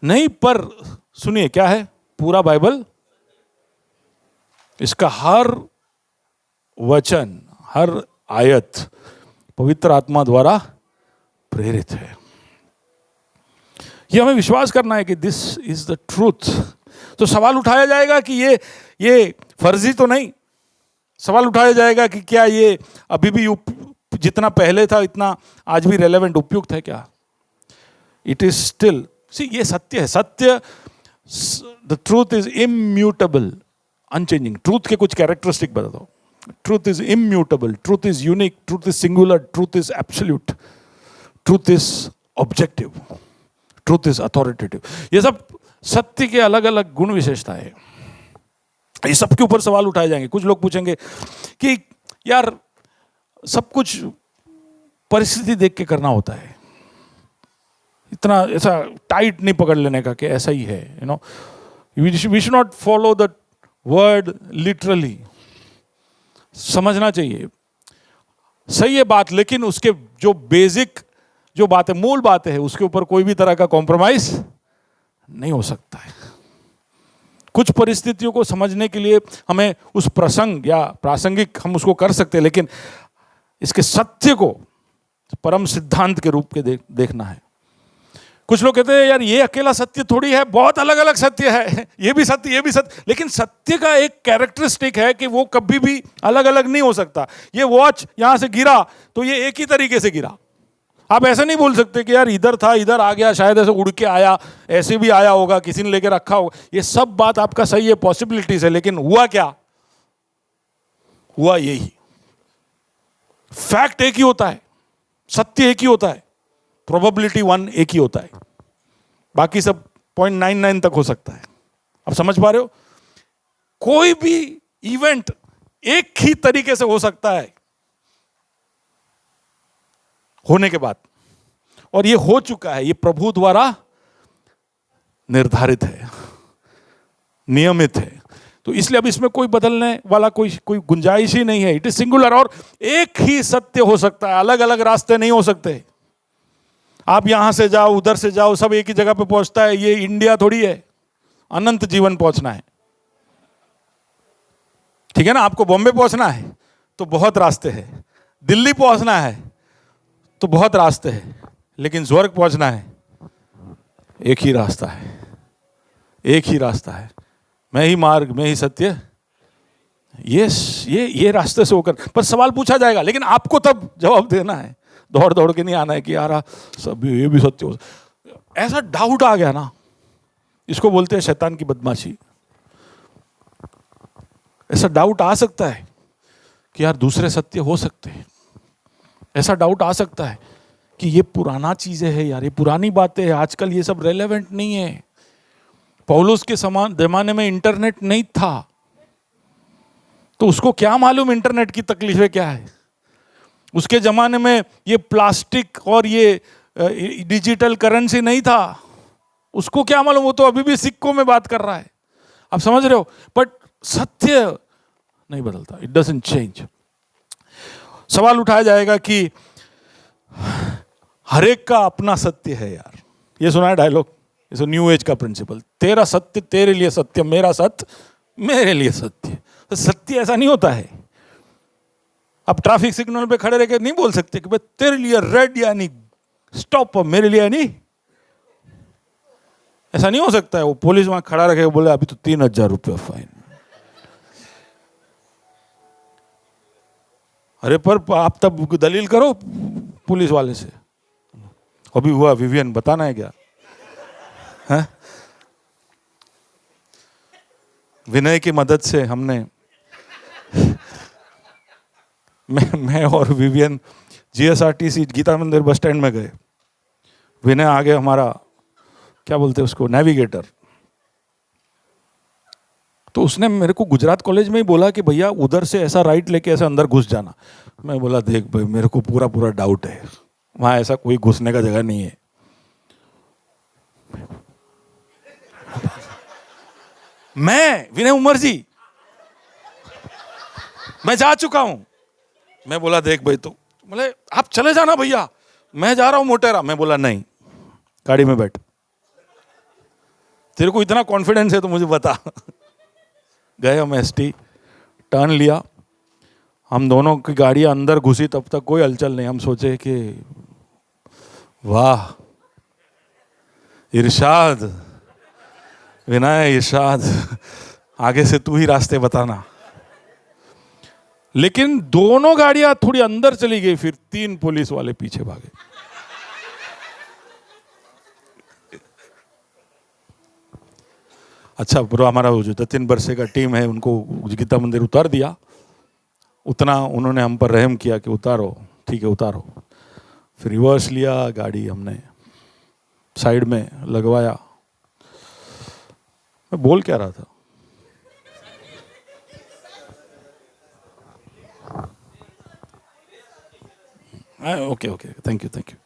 नहीं, पर सुनिए क्या है पूरा बाइबल, इसका हर वचन, हर आयत पवित्र आत्मा द्वारा प्रेरित है। यह हमें विश्वास करना है कि दिस इज द ट्रूथ। तो सवाल उठाया जाएगा कि ये फर्जी तो नहीं। सवाल उठाया जाएगा कि क्या ये अभी भी जितना पहले था इतना आज भी रेलेवेंट, उपयुक्त है क्या? इट इज स्टिल, ये सत्य है। सत्य, the truth is immutable, unchanging. Truth के कुछ कैरेक्टरिस्टिक बता दो। Truth is immutable, truth is unique, truth is singular, truth is absolute, truth is objective, truth is authoritative. ये सब सत्य के अलग अलग गुण विशेषताएं हैं। ये सब के ऊपर सवाल उठाए जाएंगे। कुछ लोग पूछेंगे कि यार सब कुछ परिस्थिति देख के करना होता है, इतना ऐसा टाइट नहीं पकड़ लेने का कि ऐसा ही है, you know, we should not follow the word literally. समझना चाहिए, सही है बात, लेकिन उसके जो बेसिक जो बात है, मूल बात है, उसके ऊपर कोई भी तरह का कॉम्प्रोमाइज नहीं हो सकता है। कुछ परिस्थितियों को समझने के लिए हमें उस प्रसंग या प्रासंगिक हम उसको कर सकते हैं, लेकिन इसके सत्य को परम सिद्धांत के रूप के देखना है। कुछ लोग कहते हैं यार ये अकेला सत्य थोड़ी है, बहुत अलग अलग सत्य है, ये भी सत्य, ये भी सत्य। लेकिन सत्य का एक कैरेक्टरिस्टिक है कि वो कभी भी अलग अलग नहीं हो सकता। ये वॉच यहां से गिरा तो ये एक ही तरीके से गिरा। आप ऐसा नहीं बोल सकते कि यार इधर था, इधर आ गया, शायद ऐसे उड़ के आया, ऐसे भी आया होगा, किसी ने लेके रखा होगा। ये सब बात आपका सही है, पॉसिबिलिटीज है, लेकिन हुआ क्या? हुआ यही। फैक्ट एक ही होता है, सत्य एक ही होता है, प्रोबेबिलिटी 1 एक ही होता है, बाकी सब 0.99 तक हो सकता है। अब समझ पा रहे हो? कोई भी इवेंट एक ही तरीके से हो सकता है होने के बाद, और ये हो चुका है, ये प्रभु द्वारा निर्धारित है, नियमित है। तो इसलिए अब इसमें कोई बदलने वाला कोई गुंजाइश ही नहीं है। इट इज सिंगुलर, और एक ही सत्य हो सकता है, अलग अलग रास्ते नहीं हो सकते। आप यहां से जाओ, उधर से जाओ, सब एक ही जगह पे पहुंचता है। ये इंडिया थोड़ी है, अनंत जीवन पहुंचना है, ठीक है ना? आपको बॉम्बे पहुंचना है तो बहुत रास्ते हैं, दिल्ली पहुंचना है तो बहुत रास्ते हैं, लेकिन स्वर्ग पहुंचना है एक ही रास्ता है, एक ही रास्ता है। मैं ही मार्ग, मैं ही सत्य, ये रास्ते से होकर। पर सवाल पूछा जाएगा, लेकिन आपको तब जवाब देना है, दौड़ दौड़ के नहीं आना है कि यार सब ये भी सत्य हो। ऐसा डाउट आ गया ना, इसको बोलते हैं शैतान की बदमाशी। ऐसा डाउट आ सकता है कि यार दूसरे सत्य हो सकते हैं। ऐसा डाउट आ सकता है कि ये पुराना चीजें हैं यार, ये पुरानी बातें हैं, आजकल ये सब रेलेवेंट नहीं है। पौलुस के समान जमाने में इंटरनेट नहीं था, तो उसको क्या मालूम इंटरनेट की तकलीफें क्या है। उसके जमाने में ये प्लास्टिक और ये डिजिटल करेंसी नहीं था, उसको क्या मालूम, वो तो अभी भी सिक्कों में बात कर रहा है। आप समझ रहे हो? बट सत्य नहीं बदलता, इट डजंट चेंज। सवाल उठाया जाएगा कि हर एक का अपना सत्य है यार। ये सुना है डायलॉग, इसे न्यू एज का प्रिंसिपल, तेरा सत्य तेरे लिए सत्य, मेरा सत्य मेरे लिए सत्य। तो सत्य ऐसा नहीं होता है। अब ट्रैफिक सिग्नल पे खड़े रह के नहीं बोल सकते कि भाई तेरे लिए रेड यानी स्टॉप, मेरे लिए यानी, ऐसा नहीं हो सकता है। वो पुलिस वहां खड़ा रखे बोले अभी तो 3,000 रुपये फाइन। अरे पर आप तब दलील करो पुलिस वाले से। अभी हुआ विवियन, बताना है क्या? है? विनय की मदद से हमने मैं और विवियन जीएसआरटीसी गीता मंदिर बस स्टैंड में गए, विनय आगे हमारा क्या बोलते हैं उसको, नेविगेटर, तो उसने मेरे को गुजरात कॉलेज में ही बोला कि भैया उधर से ऐसा राइट लेके ऐसे अंदर घुस जाना। मैं बोला देख भाई मेरे को पूरा पूरा डाउट है, वहां ऐसा कोई घुसने का जगह नहीं है। मैं विनय उमर जी मैं जा चुका हूं। मैं बोला देख भाई, तो बोले आप चले जाना भैया, मैं जा रहा हूं मोटेरा। मैं बोला नहीं, गाड़ी में बैठ, तेरे को इतना कॉन्फिडेंस है तो मुझे बता। गए हम एसटी, टर्न लिया, हम दोनों की गाड़ियां अंदर घुसी, तब तक कोई हलचल नहीं। हम सोचे कि वाह इरशाद, विनय इरशाद, आगे से तू ही रास्ते बताना। लेकिन दोनों गाड़ियां थोड़ी अंदर चली गई, फिर 3 पुलिस वाले पीछे भागे। अच्छा पूरा हमारा जो 3 वर्षे का टीम है उनको गीता मंदिर उतार दिया। उतना उन्होंने हम पर रहम किया कि उतारो, ठीक है उतारो। फिर रिवर्स लिया, गाड़ी हमने साइड में लगवाया। मैं बोल क्या रहा था? Okay okay, thank you thank you.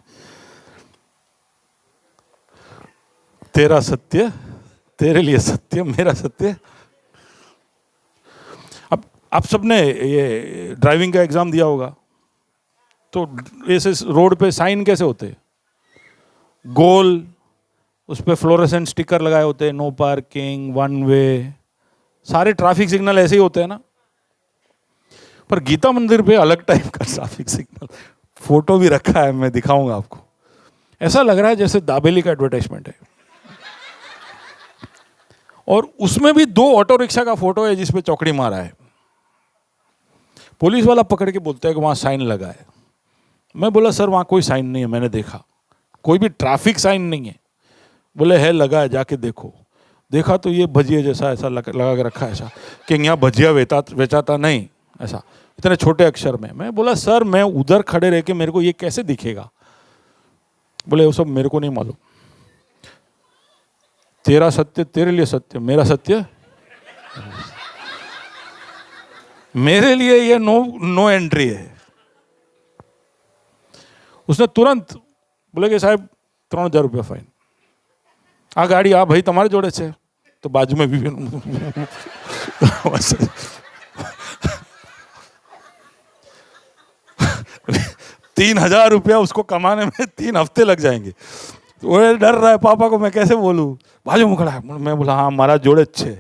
तेरा सत्य, तेरे लिए सत्य, मेरा सत्य। अब आप सबने ये ड्राइविंग का एग्जाम दिया होगा, तो ऐसे रोड पे साइन कैसे होते हैं? गोल, उस पे फ्लोरेसेंट स्टिकर लगाए होते हैं, नो पार्किंग, 1 वे, सारे ट्रैफिक सिग्नल ऐसे ही होते हैं ना। पर गीता मंदिर पे अलग टाइप का ट्रैफिक सिग्नल, फोटो भी रखा है, मैं दिखाऊंगा आपको। ऐसा लग रहा है जैसे दाबेली का एडवर्टाइजमेंट है। और उसमें भी 2 ऑटो रिक्शा का फोटो है जिसपे चौकड़ी मारा है। पुलिस वाला पकड़ के बोलता है कि वहां साइन लगा है। मैं बोला सर वहां कोई साइन नहीं है, मैंने देखा, कोई भी ट्रैफिक साइन नहीं है। बोले है लगा है, जाके देखो। देखा तो ये भजिया जैसा ऐसा लगा के रखा है, ऐसा कि यहाँ भजिया बेचाता नहीं, ऐसा इतने छोटे अक्षर में। मैं बोला सर मैं उधर खड़े रह के मेरे को ये कैसे दिखेगा? बोले वो सब मेरे को नहीं मालूम, तेरा सत्य तेरे लिए सत्य, मेरा सत्य मेरे लिए ये नो एंट्री है। उसने तुरंत बोले कि साहब 3000 रुपया फाइन। आ गाड़ी आ भाई તમારે જોડે છે? तो बाजू में भी 3000 रुपया उसको कमाने में 3 हफ्ते लग जाएंगे। तो वो डर रहा है, पापा को मैं कैसे बोलूं? बाजू में खड़ा है। मैं बोला हाँ मारा जोड़े छे,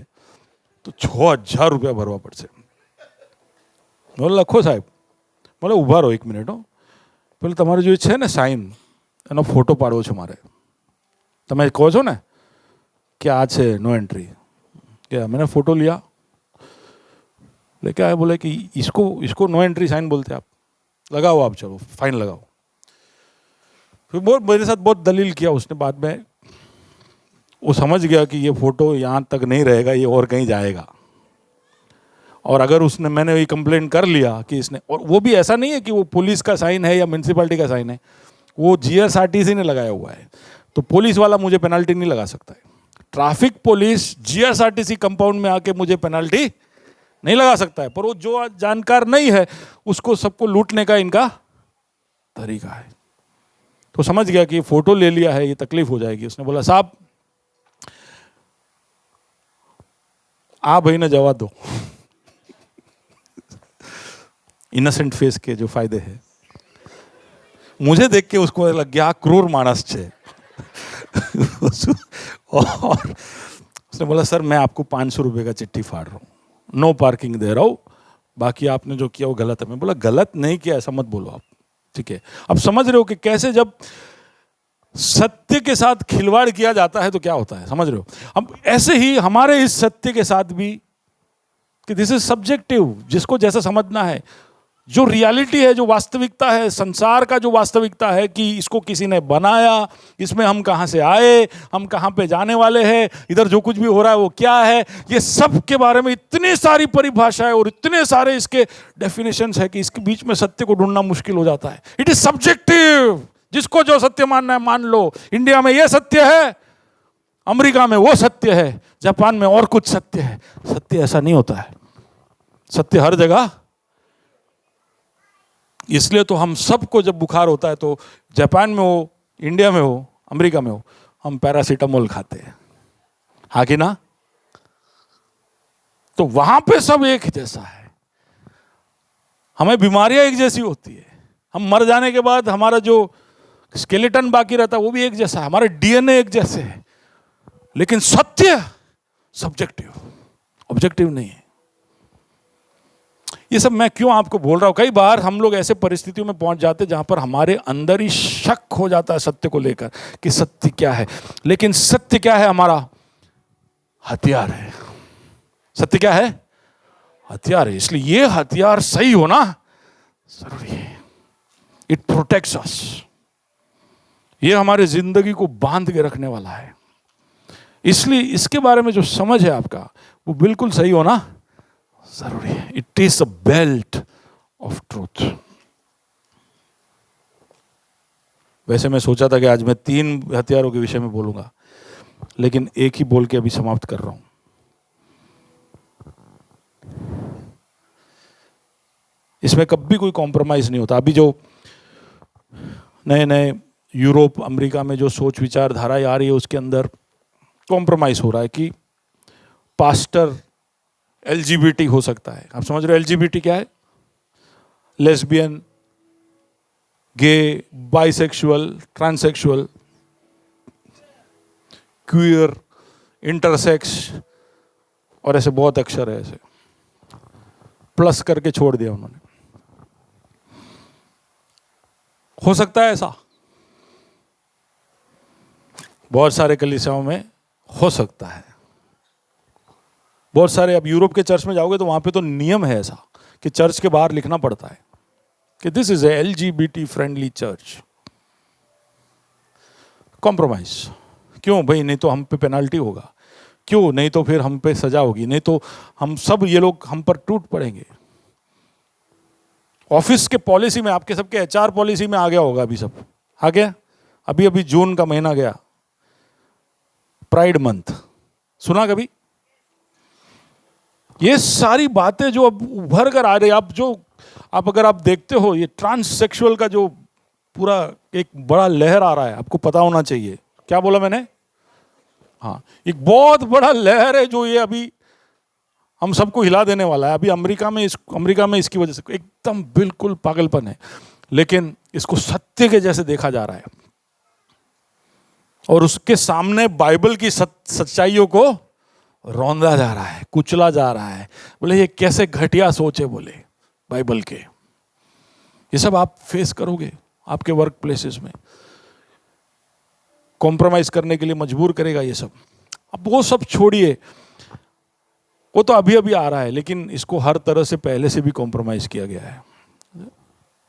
तो 6000 रुपया भरवा पड़શે। बोले લખો સાહેબ। બોલે ઊભા રહો 1 મિનિટ હો, પેલું તમારે જે છે ને સાઇન, એનો ફોટો પાડવો છે મારે। તમે કહો છો ને कि आज है नो एंट्री, क्या मैंने फोटो लिया, लेके आए, बोले कि इसको नो एंट्री साइन बोलते हैं आप, लगाओ आप, चलो फाइन लगाओ। फिर बहुत मेरे साथ बहुत दलील किया उसने। बाद में वो समझ गया कि ये फोटो यहाँ तक नहीं रहेगा, ये और कहीं जाएगा। और अगर उसने मैंने ये कंप्लेंट कर लिया कि इसने, और वो भी ऐसा नहीं है कि वो पुलिस का साइन है या म्यूनसिपैलिटी का साइन है, वो जीएसआरटीसी ने लगाया हुआ है, तो पुलिस वाला मुझे पेनल्टी नहीं लगा सकता है। ट्रैफिक पुलिस जीएसआरटीसी कंपाउंड में आके मुझे पेनल्टी नहीं लगा सकता है, पर वो जो जानकार नहीं है उसको सबको लूटने का इनका तरीका है। तो समझ गया कि फोटो ले लिया है, ये तकलीफ हो जाएगी। उसने बोला साहब आ भाई ने जवाब दो। इनोसेंट फेस के जो फायदे हैं, मुझे देख के उसको लग गया क्रूर मानस छे। और उसने बोला सर मैं आपको 500 रुपये का चिट्ठी फाड़ रहा हूँ, नो पार्किंग दे रहा हूँ, बाकी आपने जो किया वो गलत है। मैं बोला गलत नहीं किया, ऐसा मत बोलो आप, ठीक है। अब समझ रहे हो कि कैसे जब सत्य के साथ खिलवाड़ किया जाता है तो क्या होता है, समझ रहे हो। अब ऐसे ही हमारे इस सत्य के साथ भी कि दिस इज सब्जेक्टिव, जिसको जैसा समझना है। जो रियलिटी है, जो वास्तविकता है, संसार का जो वास्तविकता है कि इसको किसी ने बनाया, इसमें हम कहाँ से आए, हम कहाँ पे जाने वाले हैं, इधर जो कुछ भी हो रहा है वो क्या है, ये सब के बारे में इतनी सारी परिभाषाएं और इतने सारे इसके डेफिनेशंस है कि इसके बीच में सत्य को ढूंढना मुश्किल हो जाता है। It is subjective. जिसको जो सत्य मानना है मान लो। इंडिया में ये सत्य है, अमेरिका में वो सत्य है, जापान में और कुछ सत्य है। सत्य ऐसा नहीं होता है। सत्य हर जगह। इसलिए तो हम सबको जब बुखार होता है तो जापान में हो, इंडिया में हो, अमेरिका में हो, हम पैरासीटामोल खाते हैं, हाँ कि ना? तो वहां पे सब एक जैसा है। हमें बीमारियां एक जैसी होती है। हम मर जाने के बाद हमारा जो स्केलेटन बाकी रहता है वो भी एक जैसा है, हमारे डीएनए एक जैसे है। लेकिन सत्य सब्जेक्टिव, ऑब्जेक्टिव नहीं है। ये सब मैं क्यों आपको बोल रहा हूं? कई बार हम लोग ऐसे परिस्थितियों में पहुंच जाते हैं जहां पर हमारे अंदर ही शक हो जाता है सत्य को लेकर कि सत्य क्या है। लेकिन सत्य क्या है? हमारा हथियार है। सत्य क्या है? हथियार है। इसलिए ये हथियार सही होना जरूरी है। It protects us. ये हमारे जिंदगी को बांध के रखने वाला है। इसलिए इसके बारे में जो समझ है आपका वो बिल्कुल सही होना जरूरी है। It is a belt of truth. वैसे मैं सोचा था कि आज मैं 3 हथियारों के विषय में बोलूंगा, लेकिन एक ही बोल के अभी समाप्त कर रहा हूं। इसमें कभी कोई कॉम्प्रोमाइज नहीं होता। अभी जो नए नए यूरोप, अमेरिका में जो सोच विचारधारा आ रही है उसके अंदर कॉम्प्रोमाइज हो रहा है कि पास्टर एलजीबीटी हो सकता है। आप समझ रहे हो एलजीबीटी क्या है? लेस्बियन, गे, बाइसेक्सुअल, ट्रांससेक्सुअल, क्वीयर, इंटरसेक्स और ऐसे बहुत अक्षर है, ऐसे प्लस करके छोड़ दिया उन्होंने। हो सकता है ऐसा? बहुत सारे कलीसियाओं में हो सकता है। बहुत सारे, अब यूरोप के चर्च में जाओगे तो वहां पे तो नियम है ऐसा कि चर्च के बाहर लिखना पड़ता है कि this is a LGBT friendly church. Compromise क्यों भाई? नहीं तो हम पे पेनाल्टी होगा। क्यों? नहीं तो फिर हम पे सजा होगी। नहीं तो हम सब, ये लोग हम पर टूट पड़ेंगे। ऑफिस के पॉलिसी में, आपके सबके एचआर पॉलिसी में आ गया होगा अभी सब। आ गया? अभी अभी जून का महीना गया, प्राइड मंथ, सुना कभी? ये सारी बातें जो अब उभर कर आ रही है, आप अगर आप देखते हो ये ट्रांससेक्सुअल का जो पूरा एक बड़ा लहर आ रहा है, आपको पता होना चाहिए। क्या बोला मैंने? हाँ, एक बहुत बड़ा लहर है जो ये अभी हम सबको हिला देने वाला है। अभी अमेरिका में इसकी वजह से एकदम बिल्कुल पागलपन है, लेकिन इसको सत्य के जैसे देखा जा रहा है और उसके सामने बाइबल की सच्चाइयों को रौंदा जा रहा है, कुचला जा रहा है। बोले ये कैसे घटिया सोच है, बोले बाइबल के। ये सब आप फेस करोगे आपके वर्क प्लेसेस में। कॉम्प्रोमाइज करने के लिए मजबूर करेगा ये सब। अब वो सब छोड़िए, वो तो अभी अभी आ रहा है, लेकिन इसको हर तरह से पहले से भी कॉम्प्रोमाइज किया गया है।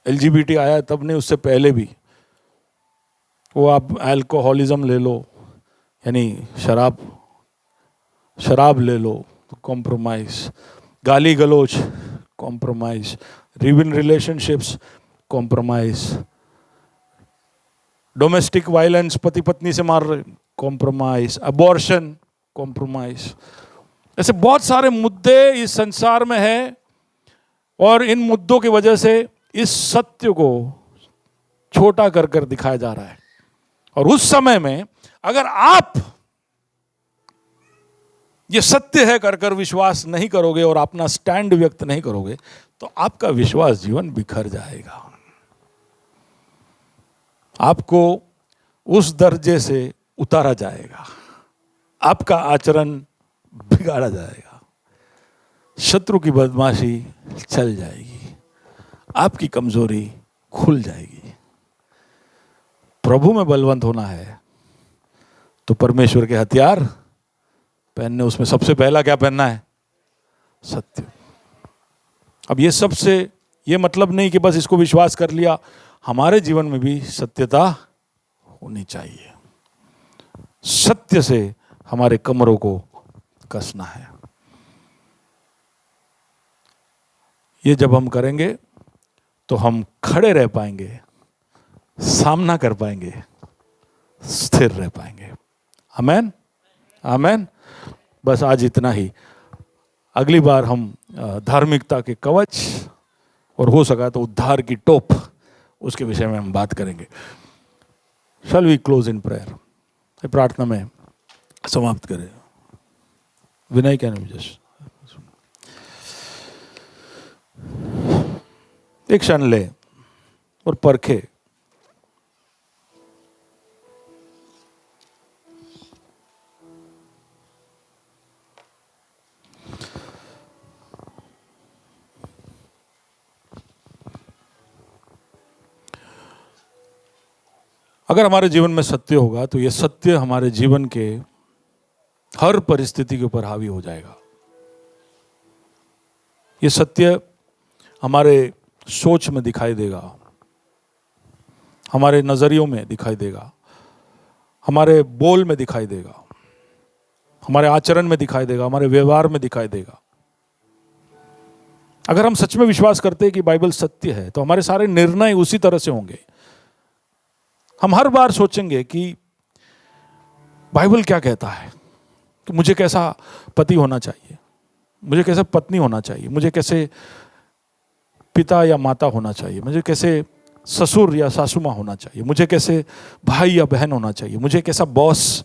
एलजीबीटी आया तब नहीं, उससे पहले भी। वो आप अल्कोहलिज्म ले लो, यानी शराब ले लो तो कॉम्प्रोमाइज, गाली गलोच compromise, live in relationships compromise, domestic violence, पति पत्नी से मार रहे कॉम्प्रोमाइज, अबॉर्शन कॉम्प्रोमाइज। ऐसे बहुत सारे मुद्दे इस संसार में है और इन मुद्दों की वजह से इस सत्य को छोटा कर कर दिखाया जा रहा है। और उस समय में अगर आप ये सत्य है कर कर विश्वास नहीं करोगे और अपना स्टैंड व्यक्त नहीं करोगे तो आपका विश्वास जीवन बिखर जाएगा। आपको उस दर्जे से उतारा जाएगा, आपका आचरण बिगाड़ा जाएगा, शत्रु की बदमाशी चल जाएगी, आपकी कमजोरी खुल जाएगी। प्रभु में बलवंत होना है तो परमेश्वर के हथियार पहनने, उसमें सबसे पहला क्या पहनना है? सत्य। अब ये सबसे ये मतलब नहीं कि बस इसको विश्वास कर लिया, हमारे जीवन में भी सत्यता होनी चाहिए। सत्य से हमारे कमरों को कसना है। ये जब हम करेंगे तो हम खड़े रह पाएंगे, सामना कर पाएंगे, स्थिर रह पाएंगे। आमेन, आमेन। बस आज इतना ही। अगली बार हम धार्मिकता के कवच और हो सका तो उद्धार की टोप, उसके विषय में हम बात करेंगे। Shall we close in prayer? प्रार्थना में समाप्त करें। विनय क्या नहीं, एक क्षण ले और परखे। अगर हमारे जीवन में सत्य होगा तो यह सत्य हमारे जीवन के हर परिस्थिति के ऊपर हावी हो जाएगा। ये सत्य हमारे सोच में दिखाई देगा, हमारे नजरियों में दिखाई देगा, हमारे बोल में दिखाई देगा, हमारे आचरण में दिखाई देगा, हमारे व्यवहार में दिखाई देगा। अगर हम सच में विश्वास करते हैं कि बाइबल सत्य है तो हमारे सारे निर्णय उसी तरह से होंगे। हम हर बार सोचेंगे कि बाइबल क्या कहता है, कि मुझे कैसा पति होना चाहिए, मुझे कैसा पत्नी होना चाहिए, मुझे कैसे पिता या माता होना चाहिए, मुझे कैसे ससुर या सासू माँ होना चाहिए, मुझे कैसे भाई या बहन होना चाहिए, मुझे कैसा बॉस,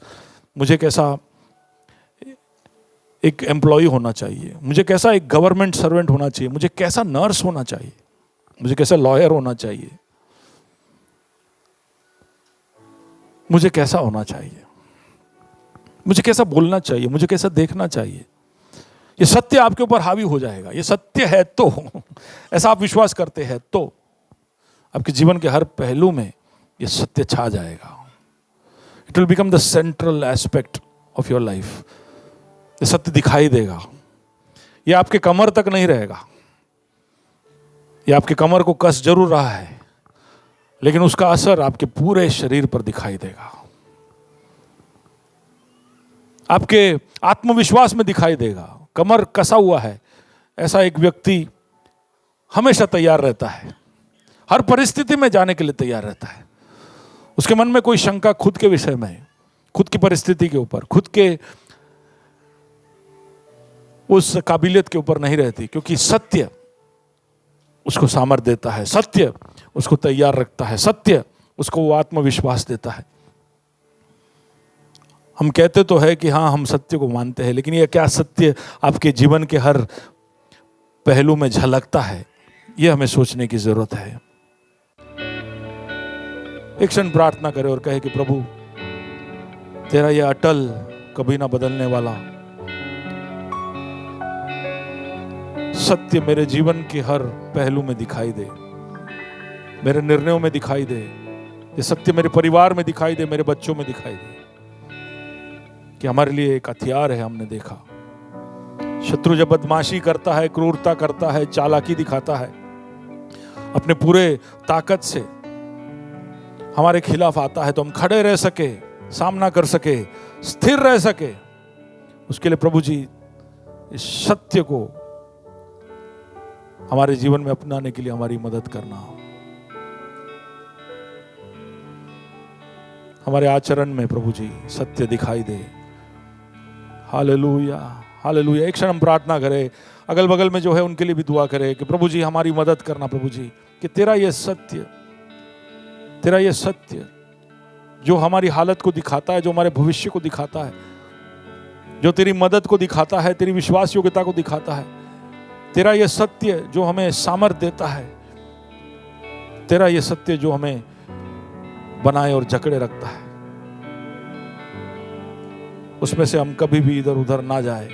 मुझे कैसा एक एम्प्लॉय होना चाहिए, मुझे कैसा एक गवर्नमेंट सर्वेंट होना चाहिए, मुझे कैसा नर्स होना चाहिए, मुझे कैसा लॉयर होना चाहिए, मुझे कैसा होना चाहिए, मुझे कैसा बोलना चाहिए, मुझे कैसा देखना चाहिए। ये सत्य आपके ऊपर हावी हो जाएगा। ये सत्य है तो, ऐसा आप विश्वास करते हैं तो आपके जीवन के हर पहलू में ये सत्य छा जाएगा। It will become the central aspect of your life. ये सत्य दिखाई देगा। ये आपके कमर तक नहीं रहेगा। ये आपके कमर को कस जरूर रहा है, लेकिन उसका असर आपके पूरे शरीर पर दिखाई देगा, आपके आत्मविश्वास में दिखाई देगा। कमर कसा हुआ है ऐसा एक व्यक्ति हमेशा तैयार रहता है, हर परिस्थिति में जाने के लिए तैयार रहता है। उसके मन में कोई शंका खुद के विषय में, खुद की परिस्थिति के ऊपर, खुद के उस काबिलियत के ऊपर नहीं रहती, क्योंकि सत्य उसको सामर्थ्य देता है, सत्य उसको तैयार रखता है, सत्य उसको वो आत्मविश्वास देता है। हम कहते तो है कि हाँ हम सत्य को मानते हैं, लेकिन ये क्या सत्य आपके जीवन के हर पहलू में झलकता है, ये हमें सोचने की जरूरत है। एक क्षण प्रार्थना करें और कहे कि प्रभु तेरा ये अटल, कभी ना बदलने वाला सत्य मेरे जीवन के हर पहलू में दिखाई दे, मेरे निर्णयों में दिखाई दे। ये सत्य मेरे परिवार में दिखाई दे, मेरे बच्चों में दिखाई दे कि हमारे लिए एक हथियार है। हमने देखा शत्रु जब बदमाशी करता है, क्रूरता करता है, चालाकी दिखाता है, अपने पूरे ताकत से हमारे खिलाफ आता है, तो हम खड़े रह सके, सामना कर सके, स्थिर रह सके, उसके लिए प्रभु जी इस सत्य को हमारे जीवन में अपनाने के लिए हमारी मदद करना। हमारे आचरण में प्रभु जी सत्य दिखाई दे। Hallelujah, hallelujah. एक क्षण हम प्रार्थना करें, अगल बगल में जो है उनके लिए भी दुआ करें कि प्रभु जी हमारी मदद करना, प्रभु जी कि तेरा ये सत्य, तेरा ये सत्य जो हमारी हालत को दिखाता है, जो हमारे भविष्य को दिखाता है, जो तेरी मदद को दिखाता है, तेरी विश्वास योग्यता को दिखाता है, तेरा ये सत्य जो हमें सामर्थ्य देता है, तेरा ये सत्य जो हमें बनाए और जकड़े रखता है, उसमें से हम कभी भी इधर उधर ना जाए,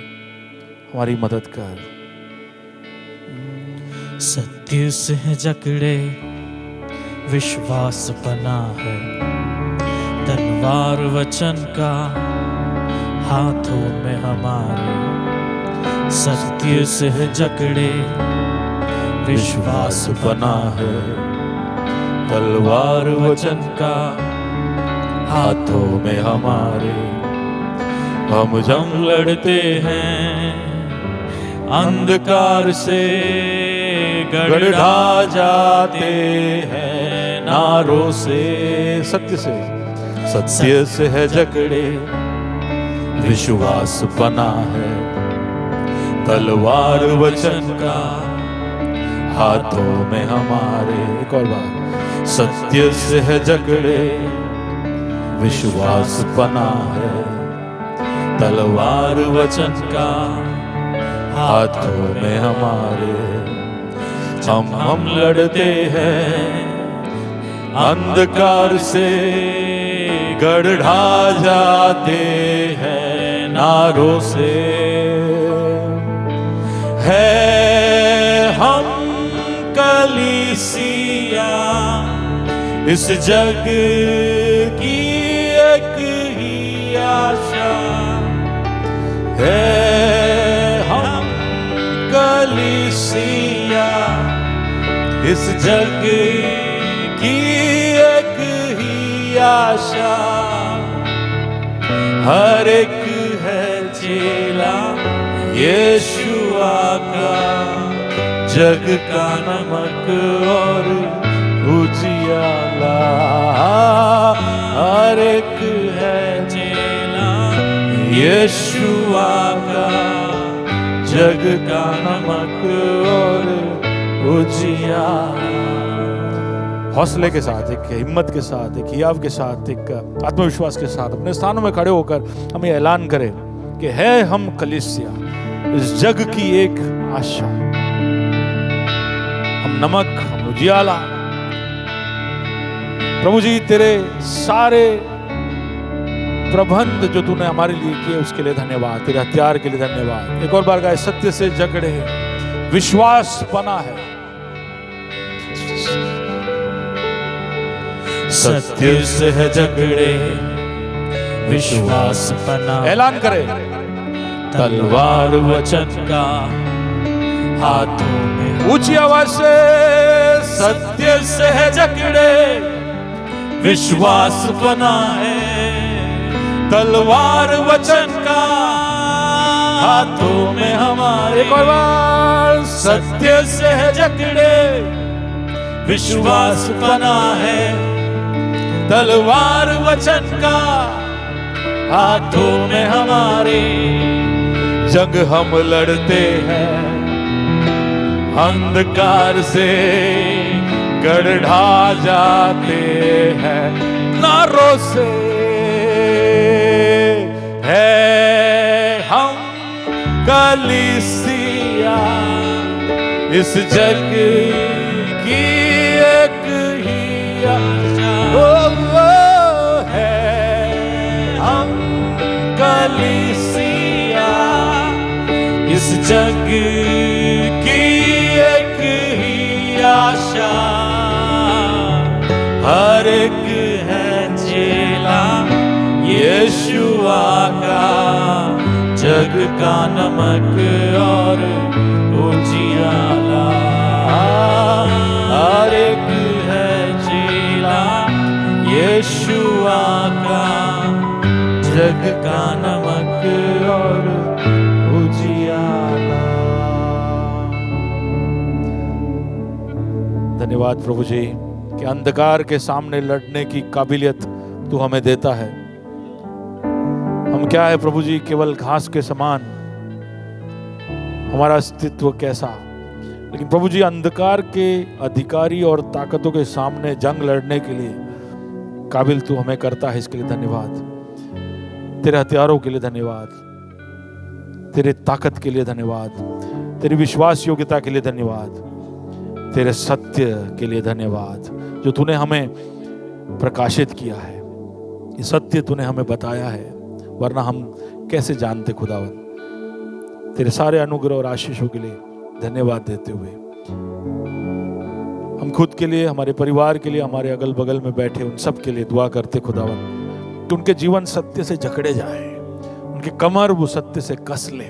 हमारी मदद कर। सत्य से जकड़े विश्वास बना है, तलवार वचन का हाथों में हमारे। सत्य से जकड़े विश्वास बना है, तलवार वचन का हाथों में हमारे। हम जंग लड़ते हैं अंधकार से, गड़ढ़ा जाते हैं नारों से। सत्य से है जकड़े, विश्वास बना है, तलवार वचन का हाथों में हमारे। एक और बार, सत्य से है जकड़े, विश्वास बना है, तलवार वचन का हाथों में हमारे। हम लड़ते हैं अंधकार से, गड़ढ़ा जाते हैं नारों से। है हम कलीसिया इस जग की एक ही आशा है। हम कलीसिया इस जग की एक ही आशा। हर एक है चेला यीशुआ का, जग का नमक और उजियाला। हर एक है चेला यीशुआ का, जग का नमक और उजियाला। हौसले के साथ, एक हिम्मत के साथ, एक हियाव के साथ, एक आत्मविश्वास के साथ अपने स्थानों में खड़े होकर हम ये ऐलान करें कि है हम कलीसिया इस जग की एक आशा। हम नमक, हम उजियाला। प्रभु जी, तेरे सारे प्रबंध जो तूने हमारे लिए किए उसके लिए धन्यवाद, तेरे हथियार के लिए धन्यवाद। एक और बार गाए, सत्य से जकड़े, विश्वास बना है। सत्य से है जकड़े, विश्वास बना। ऐलान करें, तलवार वचन का हाथों में। ऊंची आवाज से, सत्य से है जकड़े, विश्वास बना है, तलवार वचन का हाथों में हमारे। एक और बार, सत्य से है जकड़े, विश्वास बना है, तलवार वचन का हाथों में हमारे। जंग हम लड़ते हैं अंधकार से, गड़ढ़ा जाते हैं नारों से। है हम कलीसिया इस जग की एक ही आशा। है हम कलीसिया इस जग की एक ही आशा। हर एक है चेला यीशुआ का, जग का नमक और उजियाला। हर एक है चेला यीशुआ का, जग का नमक और उजियाला। धन्यवाद प्रभु जी कि अंधकार के सामने लड़ने की काबिलियत तू हमें देता है। हम क्या है प्रभु जी, केवल घास के समान, हमारा अस्तित्व कैसा। लेकिन प्रभु जी, अंधकार के अधिकारी और ताकतों के सामने जंग लड़ने के लिए काबिल तू हमें करता है। इसके लिए धन्यवाद। तेरे हथियारों के लिए धन्यवाद, तेरे ताकत के लिए धन्यवाद, तेरी विश्वास योग्यता के लिए धन्यवाद, तेरे सत्य के लिए धन्यवाद जो तूने हमें प्रकाशित किया है। ये सत्य तूने हमें बताया है, वरना हम कैसे जानते खुदावन। तेरे सारे अनुग्रह और आशीषों के लिए धन्यवाद देते हुए हम खुद के लिए, हमारे परिवार के लिए, हमारे अगल बगल में बैठे उन सब के लिए दुआ करते खुदावन कि उनके जीवन सत्य से जकड़े जाए, उनके कमर वो सत्य से कस ले।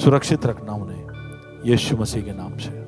सुरक्षित रखना उन्हें, यीशु मसीह के नाम से।